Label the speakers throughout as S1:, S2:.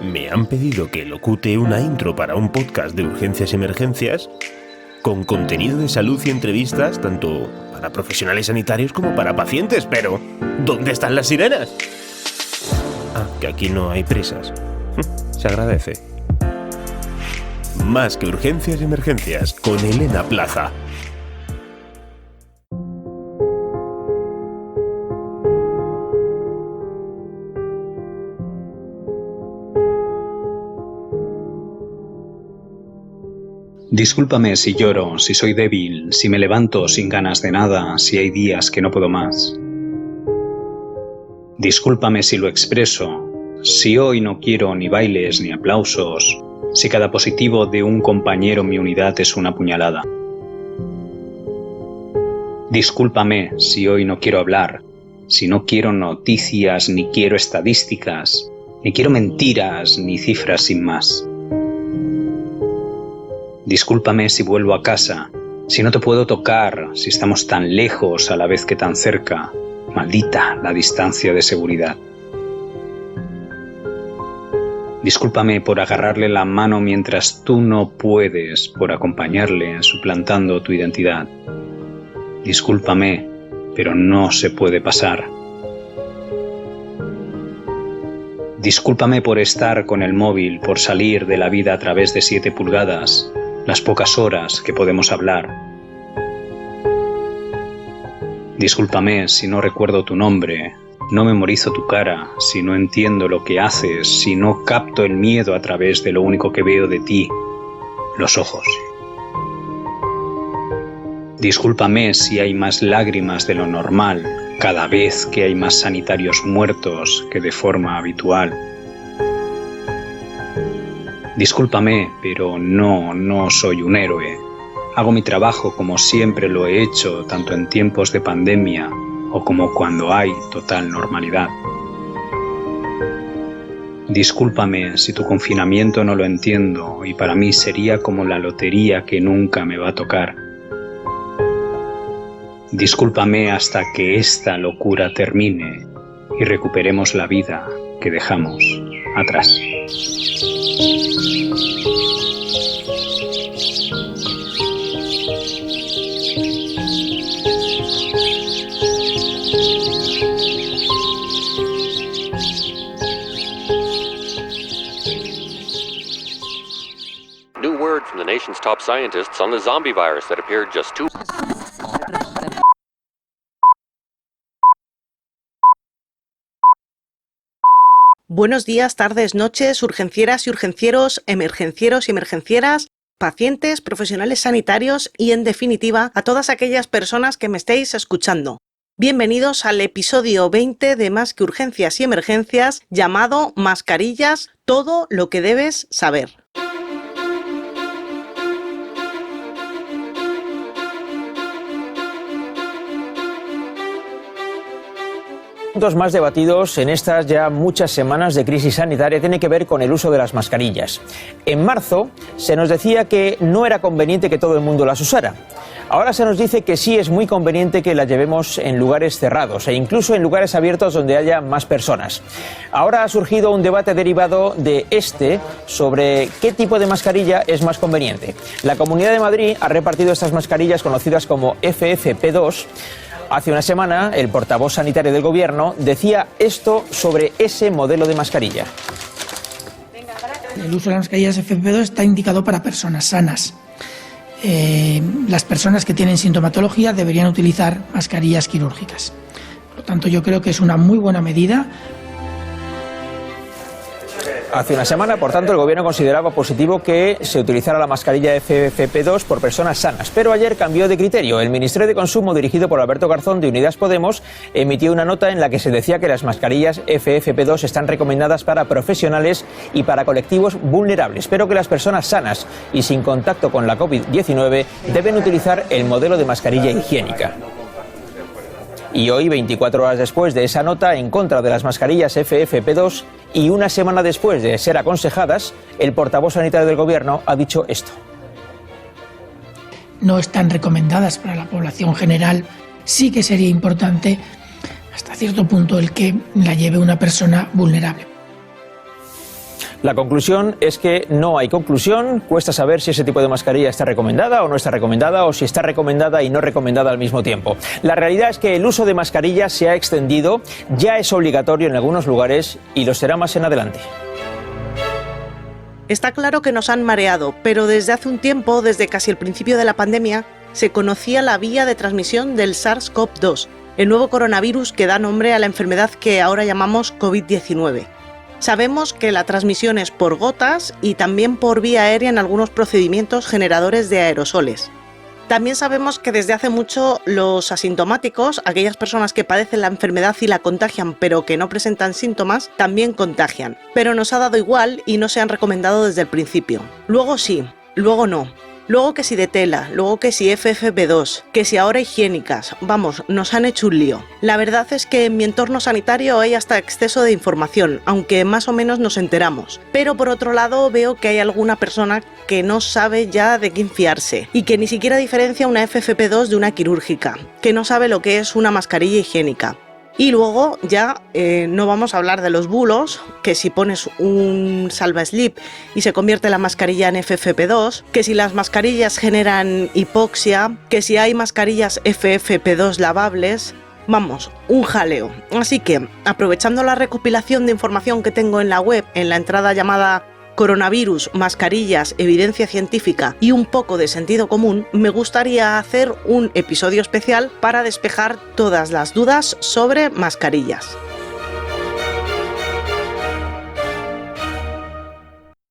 S1: Me han pedido que locute una intro para un podcast de urgencias y emergencias con contenido de salud y entrevistas tanto para profesionales sanitarios como para pacientes, pero ¿dónde están las sirenas? Ah, que aquí no hay prisas. Se agradece. Más que urgencias y emergencias con Elena Plaza.
S2: Discúlpame si lloro, si soy débil, si me levanto sin ganas de nada, si hay días que no puedo más. Discúlpame si lo expreso, si hoy no quiero ni bailes ni aplausos, si cada positivo de un compañero en mi unidad es una puñalada. Discúlpame si hoy no quiero hablar, si no quiero noticias, ni quiero estadísticas, ni quiero mentiras, ni cifras sin más. Discúlpame si vuelvo a casa, si no te puedo tocar, si estamos tan lejos a la vez que tan cerca. Maldita la distancia de seguridad. Discúlpame por agarrarle la mano mientras tú no puedes, por acompañarle suplantando tu identidad. Discúlpame, pero no se puede pasar. Discúlpame por estar con el móvil, por salir de la vida a través de 7 pulgadas, las pocas horas que podemos hablar. Discúlpame si no recuerdo tu nombre, no memorizo tu cara, si no entiendo lo que haces, si no capto el miedo a través de lo único que veo de ti, los ojos. Discúlpame si hay más lágrimas de lo normal, cada vez que hay más sanitarios muertos que de forma habitual. Discúlpame, pero no soy un héroe. Hago mi trabajo como siempre lo he hecho, tanto en tiempos de pandemia o como cuando hay total normalidad. Discúlpame si tu confinamiento no lo entiendo y para mí sería como la lotería que nunca me va a tocar. Discúlpame hasta que esta locura termine y recuperemos la vida que dejamos atrás.
S3: New word from the nation's top scientists on the zombie virus that appeared just 2.
S4: Buenos días, tardes, noches, urgencieras y urgencieros, emergencieros y emergencieras, pacientes, profesionales sanitarios y, en definitiva, a todas aquellas personas que me estéis escuchando. Bienvenidos al episodio 20 de Más que urgencias y emergencias, llamado Mascarillas, todo lo que debes saber.
S5: Puntos más debatidos en estas ya muchas semanas de crisis sanitaria tiene que ver con el uso de las mascarillas. En marzo se nos decía que no era conveniente que todo el mundo las usara. Ahora se nos dice que sí es muy conveniente que las llevemos en lugares cerrados e incluso en lugares abiertos donde haya más personas. Ahora ha surgido un debate derivado de sobre qué tipo de mascarilla es más conveniente. La Comunidad de Madrid ha repartido estas mascarillas conocidas como FFP2. Hace una semana, el portavoz sanitario del Gobierno decía esto sobre ese modelo de mascarilla.
S6: El uso de las mascarillas FFP2 está indicado para personas sanas. Las personas que tienen sintomatología deberían utilizar mascarillas quirúrgicas. Por lo tanto, yo creo que es una muy buena medida.
S5: Hace una semana, por tanto, el Gobierno consideraba positivo que se utilizara la mascarilla FFP2 por personas sanas, pero ayer cambió de criterio. El Ministerio de Consumo, dirigido por Alberto Garzón de Unidas Podemos, emitió una nota en la que se decía que las mascarillas FFP2 están recomendadas para profesionales y para colectivos vulnerables, pero que las personas sanas y sin contacto con la COVID-19 deben utilizar el modelo de mascarilla higiénica. Y hoy, 24 horas después de esa nota en contra de las mascarillas FFP2 y una semana después de ser aconsejadas, el portavoz sanitario del Gobierno ha dicho esto.
S6: No están recomendadas para la población general. Sí que sería importante, hasta cierto punto, el que la lleve una persona vulnerable.
S5: La conclusión es que no hay conclusión, cuesta saber si ese tipo de mascarilla está recomendada o no está recomendada, o si está recomendada y no recomendada al mismo tiempo. La realidad es que el uso de mascarillas se ha extendido, ya es obligatorio en algunos lugares y lo será más en adelante.
S4: Está claro que nos han mareado, pero desde hace un tiempo, desde casi el principio de la pandemia, se conocía la vía de transmisión del SARS-CoV-2, el nuevo coronavirus que da nombre a la enfermedad que ahora llamamos COVID-19. Sabemos que la transmisión es por gotas y también por vía aérea en algunos procedimientos generadores de aerosoles. También sabemos que desde hace mucho los asintomáticos, aquellas personas que padecen la enfermedad y la contagian pero que no presentan síntomas, también contagian. Pero nos ha dado igual y no se han recomendado desde el principio. Luego sí, luego no. Luego que si de tela, luego que si FFP2, que si ahora higiénicas, vamos, nos han hecho un lío. La verdad es que en mi entorno sanitario hay hasta exceso de información, aunque más o menos nos enteramos. Pero por otro lado veo que hay alguna persona que no sabe ya de quién fiarse y que ni siquiera diferencia una FFP2 de una quirúrgica, que no sabe lo que es una mascarilla higiénica. Y luego ya no vamos a hablar de los bulos, que si pones un salva-slip y se convierte la mascarilla en FFP2, que si las mascarillas generan hipoxia, que si hay mascarillas FFP2 lavables, vamos, un jaleo. Así que, aprovechando la recopilación de información que tengo en la web, en la entrada llamada Coronavirus, mascarillas, evidencia científica y un poco de sentido común, me gustaría hacer un episodio especial para despejar todas las dudas sobre mascarillas.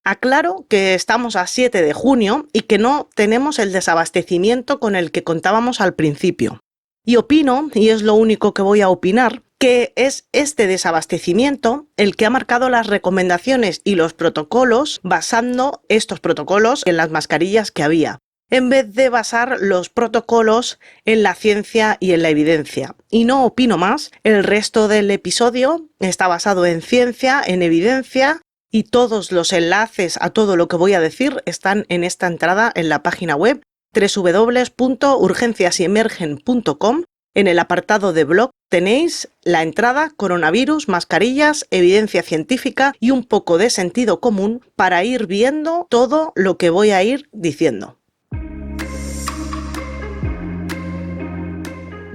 S4: Aclaro que estamos a 7 de junio y que no tenemos el desabastecimiento con el que contábamos al principio. Y opino, y es lo único que voy a opinar, que es este desabastecimiento el que ha marcado las recomendaciones y los protocolos, basando estos protocolos en las mascarillas que había, en vez de basar los protocolos en la ciencia y en la evidencia. Y no opino más, el resto del episodio está basado en ciencia, en evidencia, y todos los enlaces a todo lo que voy a decir están en esta entrada en la página web www.urgenciasyemergen.com. En el apartado de blog tenéis la entrada Coronavirus, mascarillas, evidencia científica y un poco de sentido común para ir viendo todo lo que voy a ir diciendo.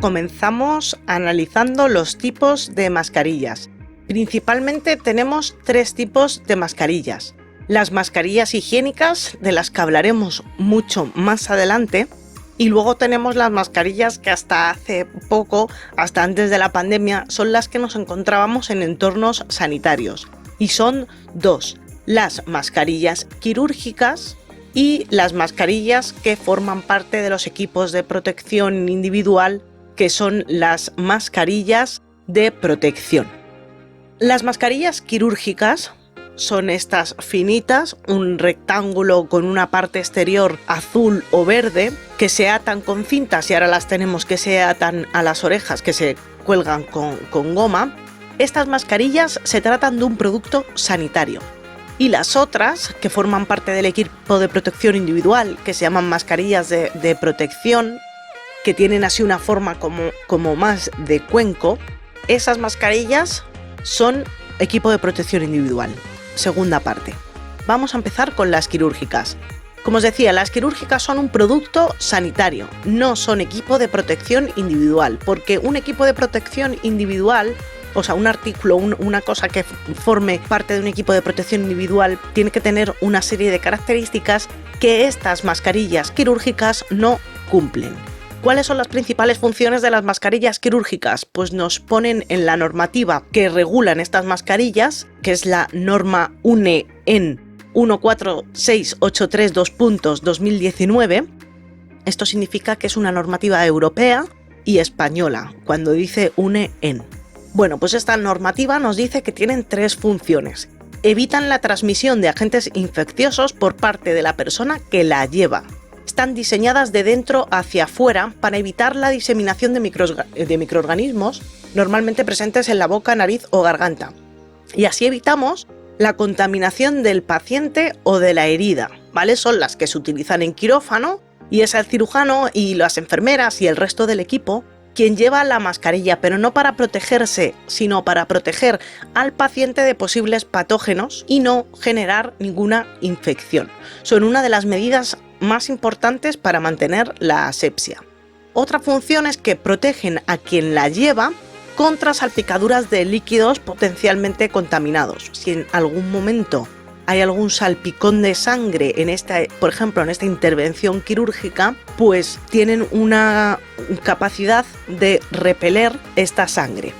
S4: Comenzamos analizando los tipos de mascarillas. Principalmente tenemos 3 tipos de mascarillas. Las mascarillas higiénicas, de las que hablaremos mucho más adelante. Y luego tenemos las mascarillas que hasta hace poco, hasta antes de la pandemia, son las que nos encontrábamos en entornos sanitarios. Y son 2, las mascarillas quirúrgicas y las mascarillas que forman parte de los equipos de protección individual, que son las mascarillas de protección. Las mascarillas quirúrgicas son estas finitas, un rectángulo con una parte exterior azul o verde, que se atan con cintas y ahora las tenemos que se atan a las orejas, que se cuelgan con goma. Estas mascarillas se tratan de un producto sanitario. Y las otras, que forman parte del equipo de protección individual, que se llaman mascarillas de protección, que tienen así una forma como más de cuenco, esas mascarillas son equipo de protección individual. Segunda parte. Vamos a empezar con las quirúrgicas. Como os decía, las quirúrgicas son un producto sanitario, no son equipo de protección individual, porque un equipo de protección individual, o sea, un artículo, una cosa que forme parte de un equipo de protección individual, tiene que tener una serie de características que estas mascarillas quirúrgicas no cumplen. ¿Cuáles son las principales funciones de las mascarillas quirúrgicas? Pues nos ponen en la normativa que regulan estas mascarillas, que es la norma UNE-EN 14683-2019. Esto significa que es una normativa europea y española, cuando dice UNE-EN. Bueno, pues esta normativa nos dice que tienen 3 funciones. Evitan la transmisión de agentes infecciosos por parte de la persona que la lleva. Están diseñadas de dentro hacia afuera para evitar la diseminación de microorganismos normalmente presentes en la boca, nariz o garganta. Y así evitamos la contaminación del paciente o de la herida, ¿vale? Son las que se utilizan en quirófano y es el cirujano y las enfermeras y el resto del equipo quien lleva la mascarilla, pero no para protegerse, sino para proteger al paciente de posibles patógenos y no generar ninguna infección. Son una de las medidas más importantes para mantener la asepsia. Otra función es que protegen a quien la lleva contra salpicaduras de líquidos potencialmente contaminados. Si en algún momento hay algún salpicón de sangre por ejemplo, en esta intervención quirúrgica, pues tienen una capacidad de repeler esta sangre.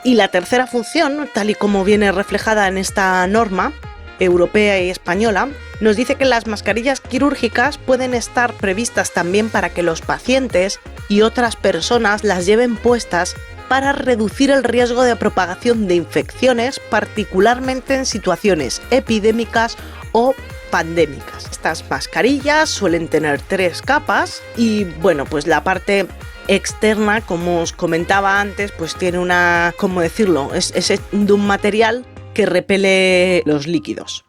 S4: Y la tercera función, tal y como viene reflejada en esta norma europea y española, nos dice que las mascarillas quirúrgicas pueden estar previstas también para que los pacientes y otras personas las lleven puestas para reducir el riesgo de propagación de infecciones, particularmente en situaciones epidémicas o pandémicas. Estas mascarillas suelen tener 3 capas y bueno, pues la parte externa, como os comentaba antes, pues tiene una, ¿cómo decirlo? Es de un material que repele los líquidos.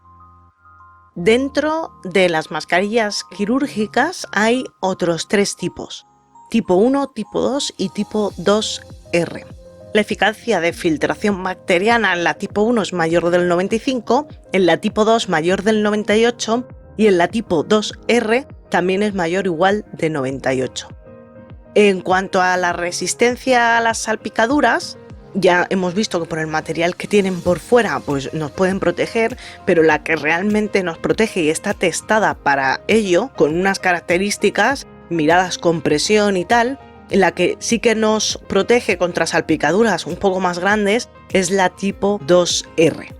S4: Dentro de las mascarillas quirúrgicas hay otros 3 tipos: tipo 1, tipo 2 y tipo 2R. La eficacia de filtración bacteriana en la tipo 1 es mayor del 95, en la tipo 2 mayor del 98 y en la tipo 2R también es mayor o igual de 98. En cuanto a la resistencia a las salpicaduras, ya hemos visto que por el material que tienen por fuera pues nos pueden proteger, pero la que realmente nos protege y está testada para ello, con unas características miradas con presión y tal, la que sí que nos protege contra salpicaduras un poco más grandes es la tipo 2R.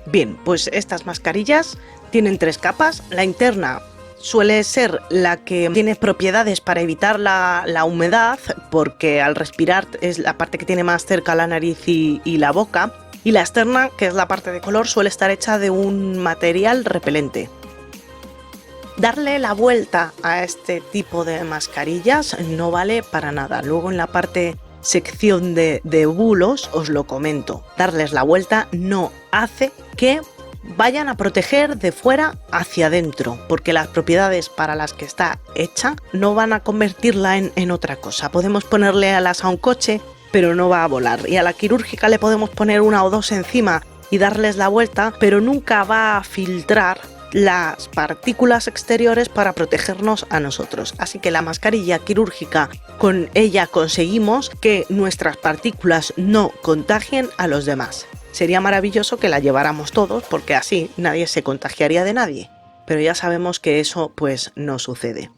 S4: Bien, pues estas mascarillas tienen 3 capas. La interna suele ser la que tiene propiedades para evitar la humedad, porque al respirar es la parte que tiene más cerca la nariz y la boca. Y la externa, que es la parte de color, suele estar hecha de un material repelente. Darle la vuelta a este tipo de mascarillas no vale para nada. Luego en la sección de bulos os lo comento. Darles la vuelta no hace que vayan a proteger de fuera hacia adentro, porque las propiedades para las que está hecha no van a convertirla en otra cosa. Podemos ponerle alas a un coche, pero no va a volar. Y a la quirúrgica le podemos poner 1 o 2 encima y darles la vuelta, pero nunca va a filtrar las partículas exteriores para protegernos a nosotros. Así que la mascarilla quirúrgica, con ella conseguimos que nuestras partículas no contagien a los demás. Sería maravilloso que la lleváramos todos, porque así nadie se contagiaría de nadie, pero ya sabemos que eso pues no sucede.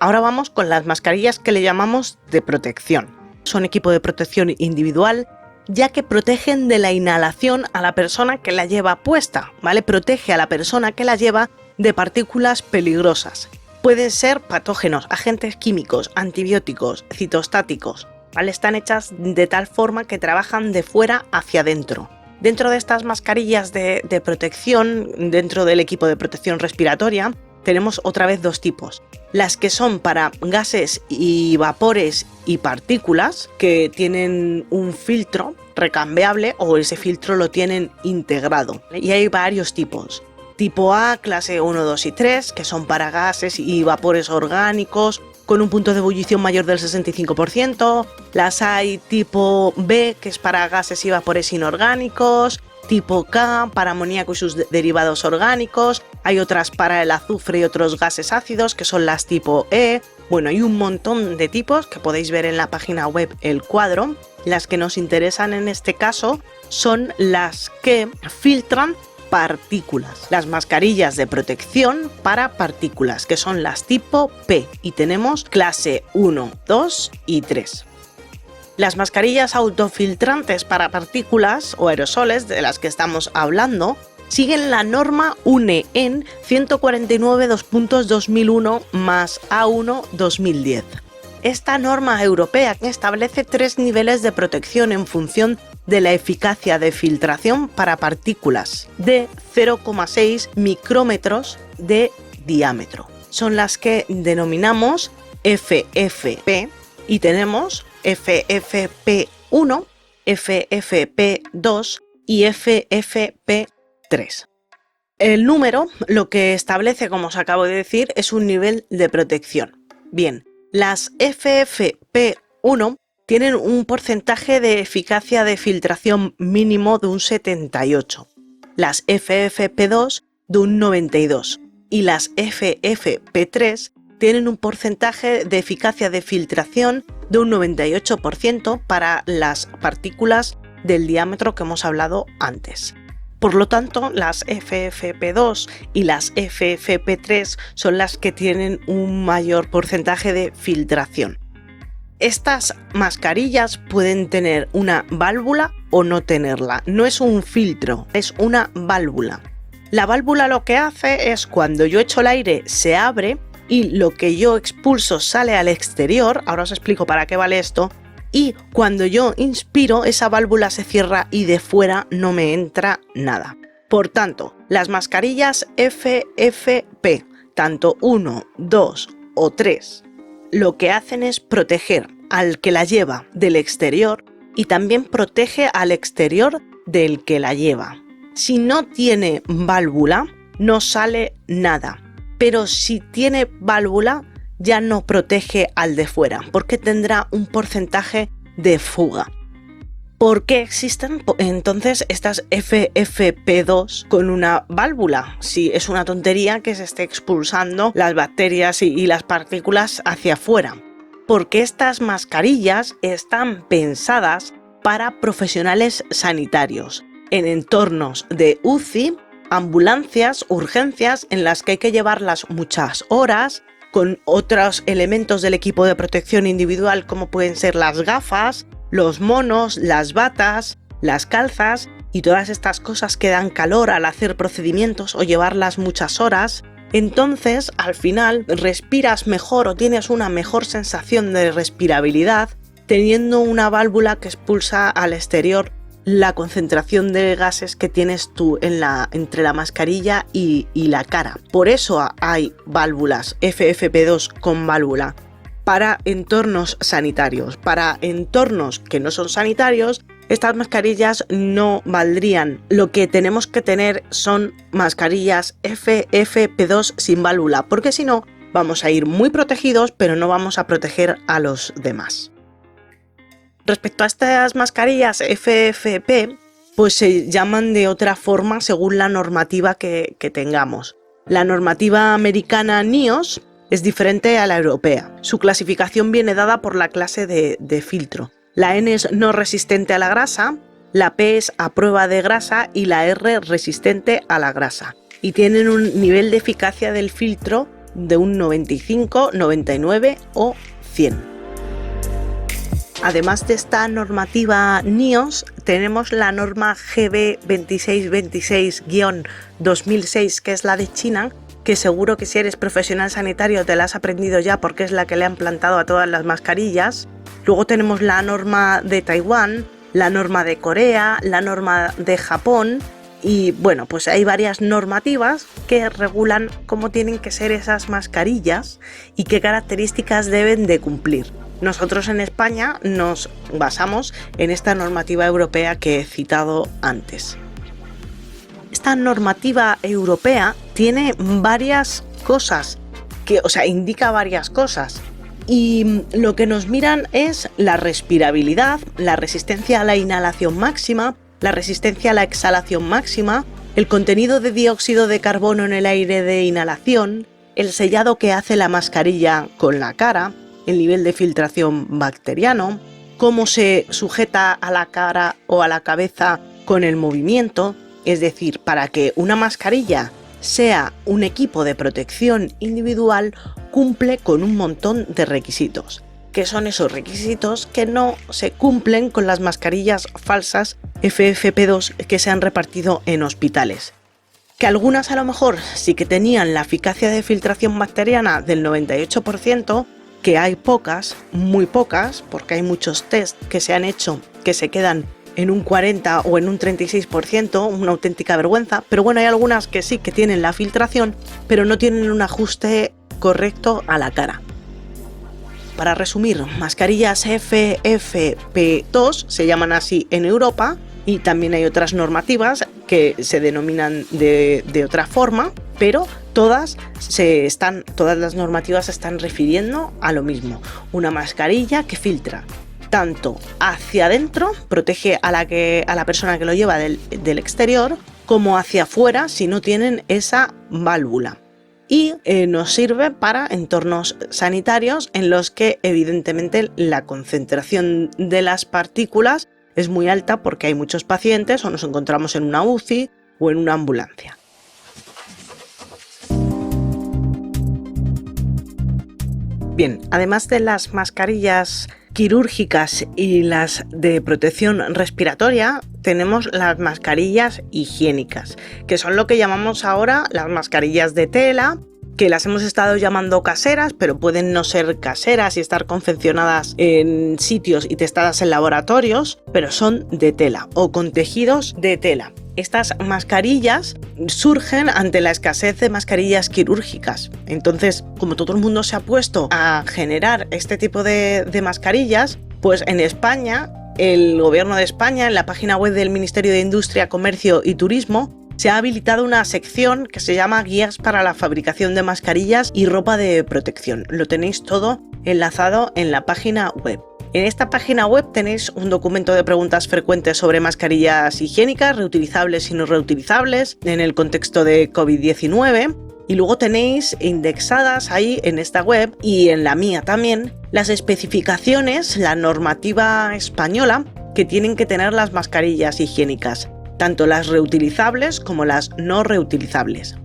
S4: Ahora vamos con las mascarillas que le llamamos de protección. Son equipo de protección individual, ya que protegen de la inhalación a la persona que la lleva puesta, ¿vale? Protege a la persona que la lleva de partículas peligrosas. Pueden ser patógenos, agentes químicos, antibióticos, citostáticos, ¿vale? Están hechas de tal forma que trabajan de fuera hacia adentro. Dentro de estas mascarillas de protección, dentro del equipo de protección respiratoria, tenemos otra vez 2 tipos. Las que son para gases y vapores y partículas, que tienen un filtro recambiable o ese filtro lo tienen integrado. Y hay varios tipos. Tipo A, clase 1, 2 y 3, que son para gases y vapores orgánicos con un punto de ebullición mayor del 65%. Las hay tipo B, que es para gases y vapores inorgánicos. Tipo K, para amoníaco y sus derivados orgánicos. Hay otras para el azufre y otros gases ácidos, que son las tipo E. Bueno, hay un montón de tipos que podéis ver en la página web El Cuadro. Las que nos interesan en este caso son las que filtran partículas. Las mascarillas de protección para partículas, que son las tipo P. Y tenemos clase 1, 2 y 3. Las mascarillas autofiltrantes para partículas o aerosoles de las que estamos hablando siguen la norma UNE en 149.2.2001 más A1 2010. Esta norma europea establece 3 niveles de protección en función de la eficacia de filtración para partículas de 0,6 micrómetros de diámetro. Son las que denominamos FFP y tenemos FFP1, FFP2 y FFP3. El número lo que establece, como os acabo de decir, es un nivel de protección. Bien, las FFP1 1 tienen un porcentaje de eficacia de filtración mínimo de un 78%, las FFP2 de un 92% y las FFP3 tienen un porcentaje de eficacia de filtración de un 98% para las partículas del diámetro que hemos hablado antes. Por lo tanto, las FFP2 y las FFP3 son las que tienen un mayor porcentaje de filtración. Estas mascarillas pueden tener una válvula o no tenerla. No es un filtro, es una válvula. La válvula lo que hace es cuando yo echo el aire se abre y lo que yo expulso sale al exterior. Ahora os explico para qué vale esto. Y cuando yo inspiro, esa válvula se cierra y de fuera no me entra nada. Por tanto, las mascarillas FFP, tanto 1, 2 o 3, lo que hacen es proteger al que la lleva del exterior y también protege al exterior del que la lleva. Si no tiene válvula, no sale nada. Pero si tiene válvula, ya no protege al de fuera, porque tendrá un porcentaje de fuga. ¿Por qué existen entonces estas FFP2 con una válvula? Si es una tontería que se esté expulsando las bacterias y las partículas hacia afuera. Porque estas mascarillas están pensadas para profesionales sanitarios, en entornos de UCI, ambulancias, urgencias, en las que hay que llevarlas muchas horas, con otros elementos del equipo de protección individual como pueden ser las gafas, los monos, las batas, las calzas y todas estas cosas que dan calor al hacer procedimientos o llevarlas muchas horas. Entonces, al final, respiras mejor o tienes una mejor sensación de respirabilidad teniendo una válvula que expulsa al exterior la concentración de gases que tienes tú entre la mascarilla y la cara. Por eso hay válvulas FFP2 con válvula para entornos sanitarios. Para entornos que no son sanitarios, estas mascarillas no valdrían. Lo que tenemos que tener son mascarillas FFP2 sin válvula, porque si no, vamos a ir muy protegidos, pero no vamos a proteger a los demás. Respecto a estas mascarillas FFP, pues se llaman de otra forma según la normativa que tengamos. La normativa americana NIOSH es diferente a la europea. Su clasificación viene dada por la clase de filtro. La N es no resistente a la grasa, la P es a prueba de grasa y la R resistente a la grasa. Y tienen un nivel de eficacia del filtro de un 95, 99 o 100. Además de esta normativa NIOSH, tenemos la norma GB 2626-2006, que es la de China, que seguro que si eres profesional sanitario te la has aprendido ya porque es la que le han plantado a todas las mascarillas. Luego tenemos la norma de Taiwán, la norma de Corea, la norma de Japón y bueno, pues hay varias normativas que regulan cómo tienen que ser esas mascarillas y qué características deben de cumplir. Nosotros en España nos basamos en esta normativa europea que he citado antes. Esta normativa europea tiene varias cosas, indica varias cosas. Y lo que nos miran es la respirabilidad, la resistencia a la inhalación máxima, la resistencia a la exhalación máxima, el contenido de dióxido de carbono en el aire de inhalación, el sellado que hace la mascarilla con la cara, el nivel de filtración bacteriano, cómo se sujeta a la cara o a la cabeza con el movimiento. Es decir, para que una mascarilla sea un equipo de protección individual, cumple con un montón de requisitos. ¿Qué son esos requisitos que no se cumplen con las mascarillas falsas FFP2 que se han repartido en hospitales? Que algunas a lo mejor sí que tenían la eficacia de filtración bacteriana del 98%, que hay pocas, muy pocas, porque hay muchos test que se han hecho que se quedan en un 40 o en un 36%, una auténtica vergüenza, pero bueno, hay algunas que sí que tienen la filtración, pero no tienen un ajuste correcto a la cara. Para resumir, mascarillas FFP2 se llaman así en Europa y también hay otras normativas que se denominan de otra forma, pero todas las normativas se están refiriendo a lo mismo. Una mascarilla que filtra tanto hacia adentro, protege a la persona que lo lleva del exterior, como hacia afuera si no tienen esa válvula. Y nos sirve para entornos sanitarios en los que evidentemente la concentración de las partículas es muy alta porque hay muchos pacientes o nos encontramos en una UCI o en una ambulancia. Bien, además de las mascarillas quirúrgicas y las de protección respiratoria, tenemos las mascarillas higiénicas, que son lo que llamamos ahora las mascarillas de tela, que las hemos estado llamando caseras, pero pueden no ser caseras y estar confeccionadas en sitios y testadas en laboratorios, pero son de tela o con tejidos de tela. Estas mascarillas surgen ante la escasez de mascarillas quirúrgicas. Entonces, como todo el mundo se ha puesto a generar este tipo de mascarillas, pues en España, el Gobierno de España, en la página web del Ministerio de Industria, Comercio y Turismo, se ha habilitado una sección que se llama Guías para la fabricación de mascarillas y ropa de protección. Lo tenéis todo enlazado en la página web. En esta página web tenéis un documento de preguntas frecuentes sobre mascarillas higiénicas, reutilizables y no reutilizables, en el contexto de COVID-19. Y luego tenéis indexadas ahí en esta web y en la mía también las especificaciones, la normativa española que tienen que tener las mascarillas higiénicas, tanto las reutilizables como las no reutilizables.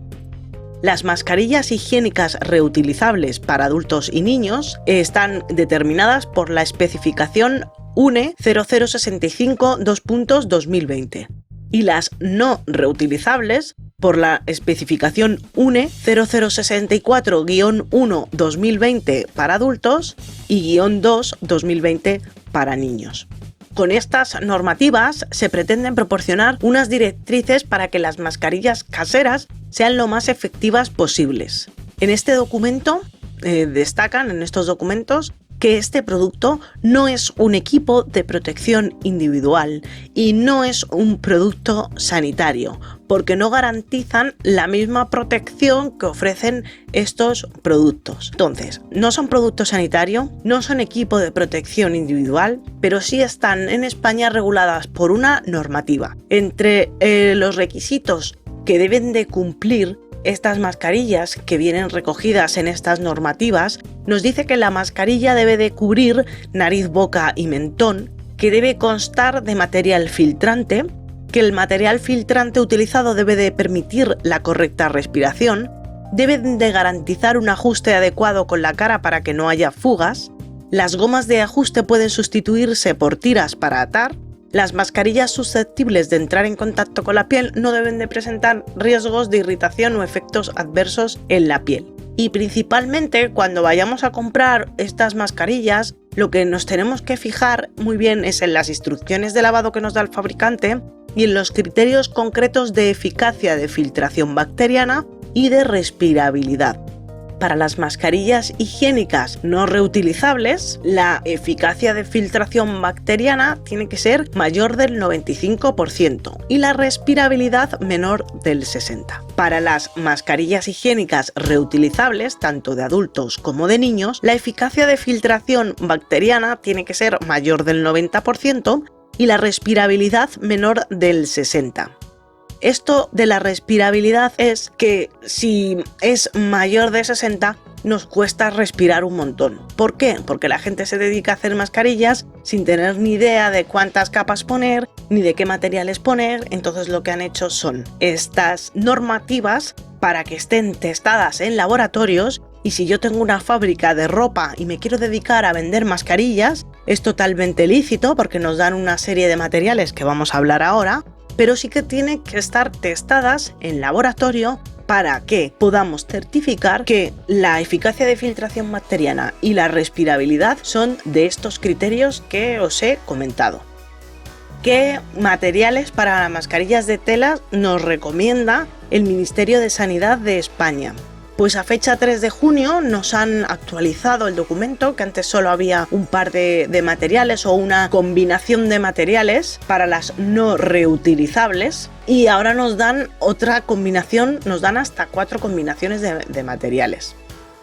S4: Las mascarillas higiénicas reutilizables para adultos y niños están determinadas por la especificación UNE 0065-2020 y las no reutilizables por la especificación UNE 0064-1-2020 para adultos y -2-2020 para niños. Con estas normativas se pretenden proporcionar unas directrices para que las mascarillas caseras sean lo más efectivas posibles. En este documento destacan, en estos documentos, que este producto no es un equipo de protección individual y no es un producto sanitario, porque no garantizan la misma protección que ofrecen estos productos. Entonces, no son producto sanitario, no son equipo de protección individual, pero sí están en España reguladas por una normativa. Entre los requisitos que deben de cumplir estas mascarillas que vienen recogidas en estas normativas, nos dice que la mascarilla debe de cubrir nariz, boca y mentón, que debe constar de material filtrante, que el material filtrante utilizado debe de permitir la correcta respiración, debe de garantizar un ajuste adecuado con la cara para que no haya fugas, las gomas de ajuste pueden sustituirse por tiras para atar, las mascarillas susceptibles de entrar en contacto con la piel no deben de presentar riesgos de irritación o efectos adversos en la piel. Y principalmente cuando vayamos a comprar estas mascarillas, lo que nos tenemos que fijar muy bien es en las instrucciones de lavado que nos da el fabricante y en los criterios concretos de eficacia de filtración bacteriana y de respirabilidad. Para las mascarillas higiénicas no reutilizables, la eficacia de filtración bacteriana tiene que ser mayor del 95% y la respirabilidad menor del 60%. Para las mascarillas higiénicas reutilizables, tanto de adultos como de niños, la eficacia de filtración bacteriana tiene que ser mayor del 90% y la respirabilidad menor del 60%. Esto de la respirabilidad es que si es mayor de 60 nos cuesta respirar un montón. ¿Por qué? Porque la gente se dedica a hacer mascarillas sin tener ni idea de cuántas capas poner ni de qué materiales poner. Entonces lo que han hecho son estas normativas para que estén testadas en laboratorios, y si yo tengo una fábrica de ropa y me quiero dedicar a vender mascarillas, es totalmente lícito porque nos dan una serie de materiales que vamos a hablar ahora, pero sí que tienen que estar testadas en laboratorio para que podamos certificar que la eficacia de filtración bacteriana y la respirabilidad son de estos criterios que os he comentado. ¿Qué materiales para mascarillas de tela nos recomienda el Ministerio de Sanidad de España? Pues a fecha 3 de junio nos han actualizado el documento, que antes solo había un par de materiales o una combinación de materiales para las no reutilizables, y ahora nos dan otra combinación, nos dan hasta 4 combinaciones de materiales.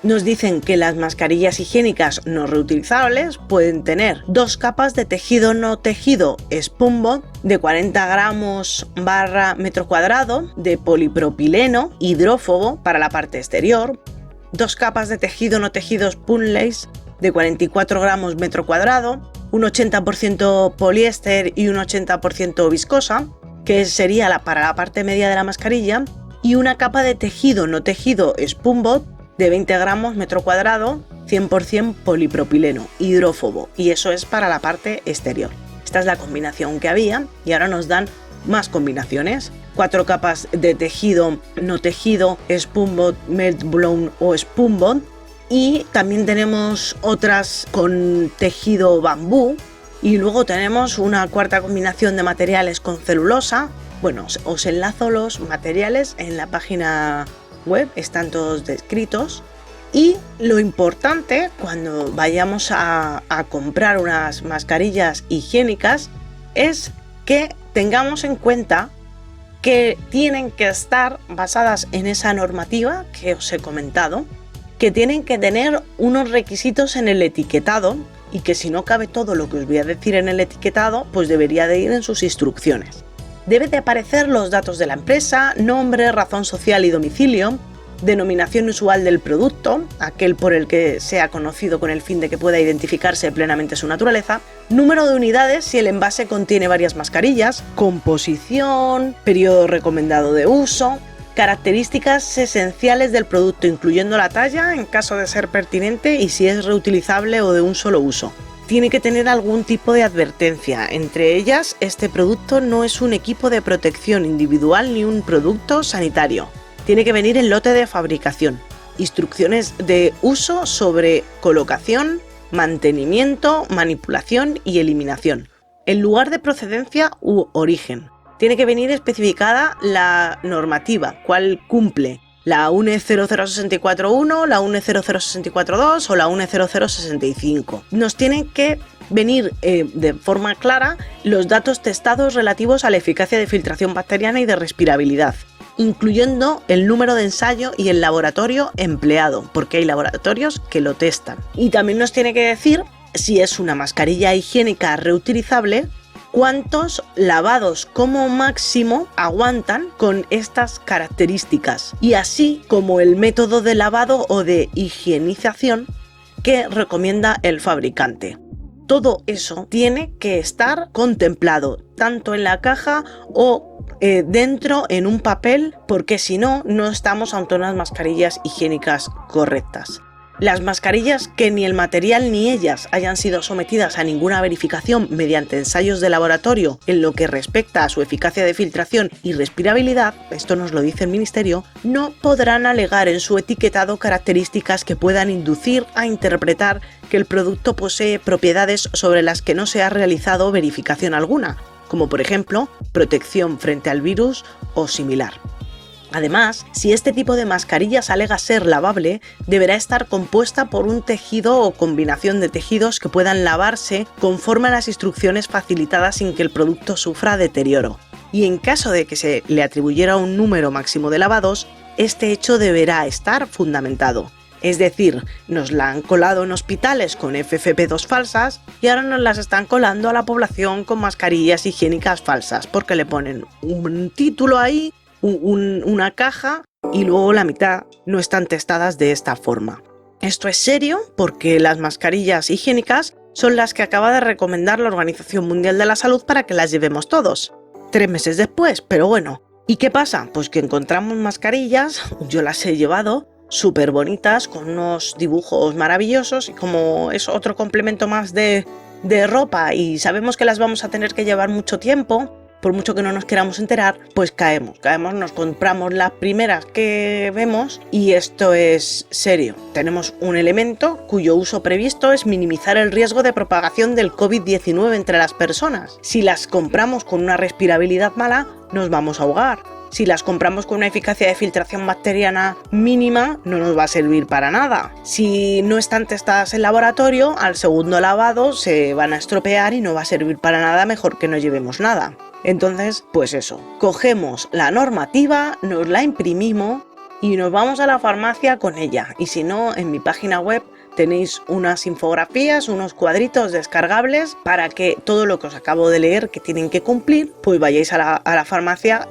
S4: Nos dicen que las mascarillas higiénicas no reutilizables pueden tener 2 capas de tejido no tejido SponBond de 40 gramos / metro cuadrado de polipropileno hidrófobo para la parte exterior, 2 capas de tejido no tejido Spunlace de 44 gramos metro cuadrado, un 80% poliéster y un 80% viscosa, que sería para la parte media de la mascarilla, y una capa de tejido no tejido SponBond de 20 gramos metro cuadrado, 100% polipropileno hidrófobo, y eso es para la parte exterior. Esta es la combinación que había y ahora nos dan más combinaciones. 4 capas de tejido no tejido SponBond, Melt Blown o SponBond, y también tenemos otras con tejido bambú, y luego tenemos una 4ª combinación de materiales con celulosa. Bueno, os enlazo los materiales en la página web, están todos descritos. Y lo importante cuando vayamos a comprar unas mascarillas higiénicas es que tengamos en cuenta que tienen que estar basadas en esa normativa que os he comentado, que tienen que tener unos requisitos en el etiquetado, y que si no cabe todo lo que os voy a decir en el etiquetado, pues debería de ir en sus instrucciones. Debe de aparecer los datos de la empresa, nombre, razón social y domicilio, denominación usual del producto, aquel por el que sea conocido con el fin de que pueda identificarse plenamente su naturaleza, número de unidades si el envase contiene varias mascarillas, composición, periodo recomendado de uso, características esenciales del producto, incluyendo la talla en caso de ser pertinente y si es reutilizable o de un solo uso. Tiene que tener algún tipo de advertencia, entre ellas, este producto no es un equipo de protección individual ni un producto sanitario. Tiene que venir en lote de fabricación. Instrucciones de uso sobre colocación, mantenimiento, manipulación y eliminación. El lugar de procedencia u origen. Tiene que venir especificada la normativa, cuál cumple. La UNE 00641, la UNE 00642 o la UNE 0065. Nos tienen que venir de forma clara los datos testados relativos a la eficacia de filtración bacteriana y de respirabilidad, incluyendo el número de ensayo y el laboratorio empleado, porque hay laboratorios que lo testan. Y también nos tiene que decir si es una mascarilla higiénica reutilizable, cuántos lavados como máximo aguantan con estas características, y así como el método de lavado o de higienización que recomienda el fabricante. Todo eso tiene que estar contemplado tanto en la caja o dentro en un papel, porque si no, no estamos ante unas mascarillas higiénicas correctas. Las mascarillas que ni el material ni ellas hayan sido sometidas a ninguna verificación mediante ensayos de laboratorio en lo que respecta a su eficacia de filtración y respirabilidad, esto nos lo dice el Ministerio, no podrán alegar en su etiquetado características que puedan inducir a interpretar que el producto posee propiedades sobre las que no se ha realizado verificación alguna, como por ejemplo protección frente al virus o similar. Además, si este tipo de mascarillas alega ser lavable, deberá estar compuesta por un tejido o combinación de tejidos que puedan lavarse conforme a las instrucciones facilitadas sin que el producto sufra deterioro. Y en caso de que se le atribuyera un número máximo de lavados, este hecho deberá estar fundamentado. Es decir, nos la han colado en hospitales con FFP2 falsas y ahora nos las están colando a la población con mascarillas higiénicas falsas, porque le ponen un título ahí, una caja, y luego la mitad no están testadas de esta forma. Esto es serio porque las mascarillas higiénicas son las que acaba de recomendar la Organización Mundial de la Salud para que las llevemos todos. 3 meses después, pero bueno. ¿Y qué pasa? Pues que encontramos mascarillas, yo las he llevado, súper bonitas, con unos dibujos maravillosos, y como es otro complemento más de ropa y sabemos que las vamos a tener que llevar mucho tiempo, por mucho que no nos queramos enterar, pues caemos, nos compramos las primeras que vemos, y esto es serio. Tenemos un elemento cuyo uso previsto es minimizar el riesgo de propagación del COVID-19 entre las personas. Si las compramos con una respirabilidad mala, nos vamos a ahogar. Si las compramos con una eficacia de filtración bacteriana mínima, no nos va a servir para nada. Si no están testadas en laboratorio, al segundo lavado se van a estropear y no va a servir para nada, mejor que no llevemos nada. Entonces, pues eso, cogemos la normativa, nos la imprimimos y nos vamos a la farmacia con ella. Y si no, en mi página web tenéis unas infografías, unos cuadritos descargables para que todo lo que os acabo de leer que tienen que cumplir, pues vayáis a la farmacia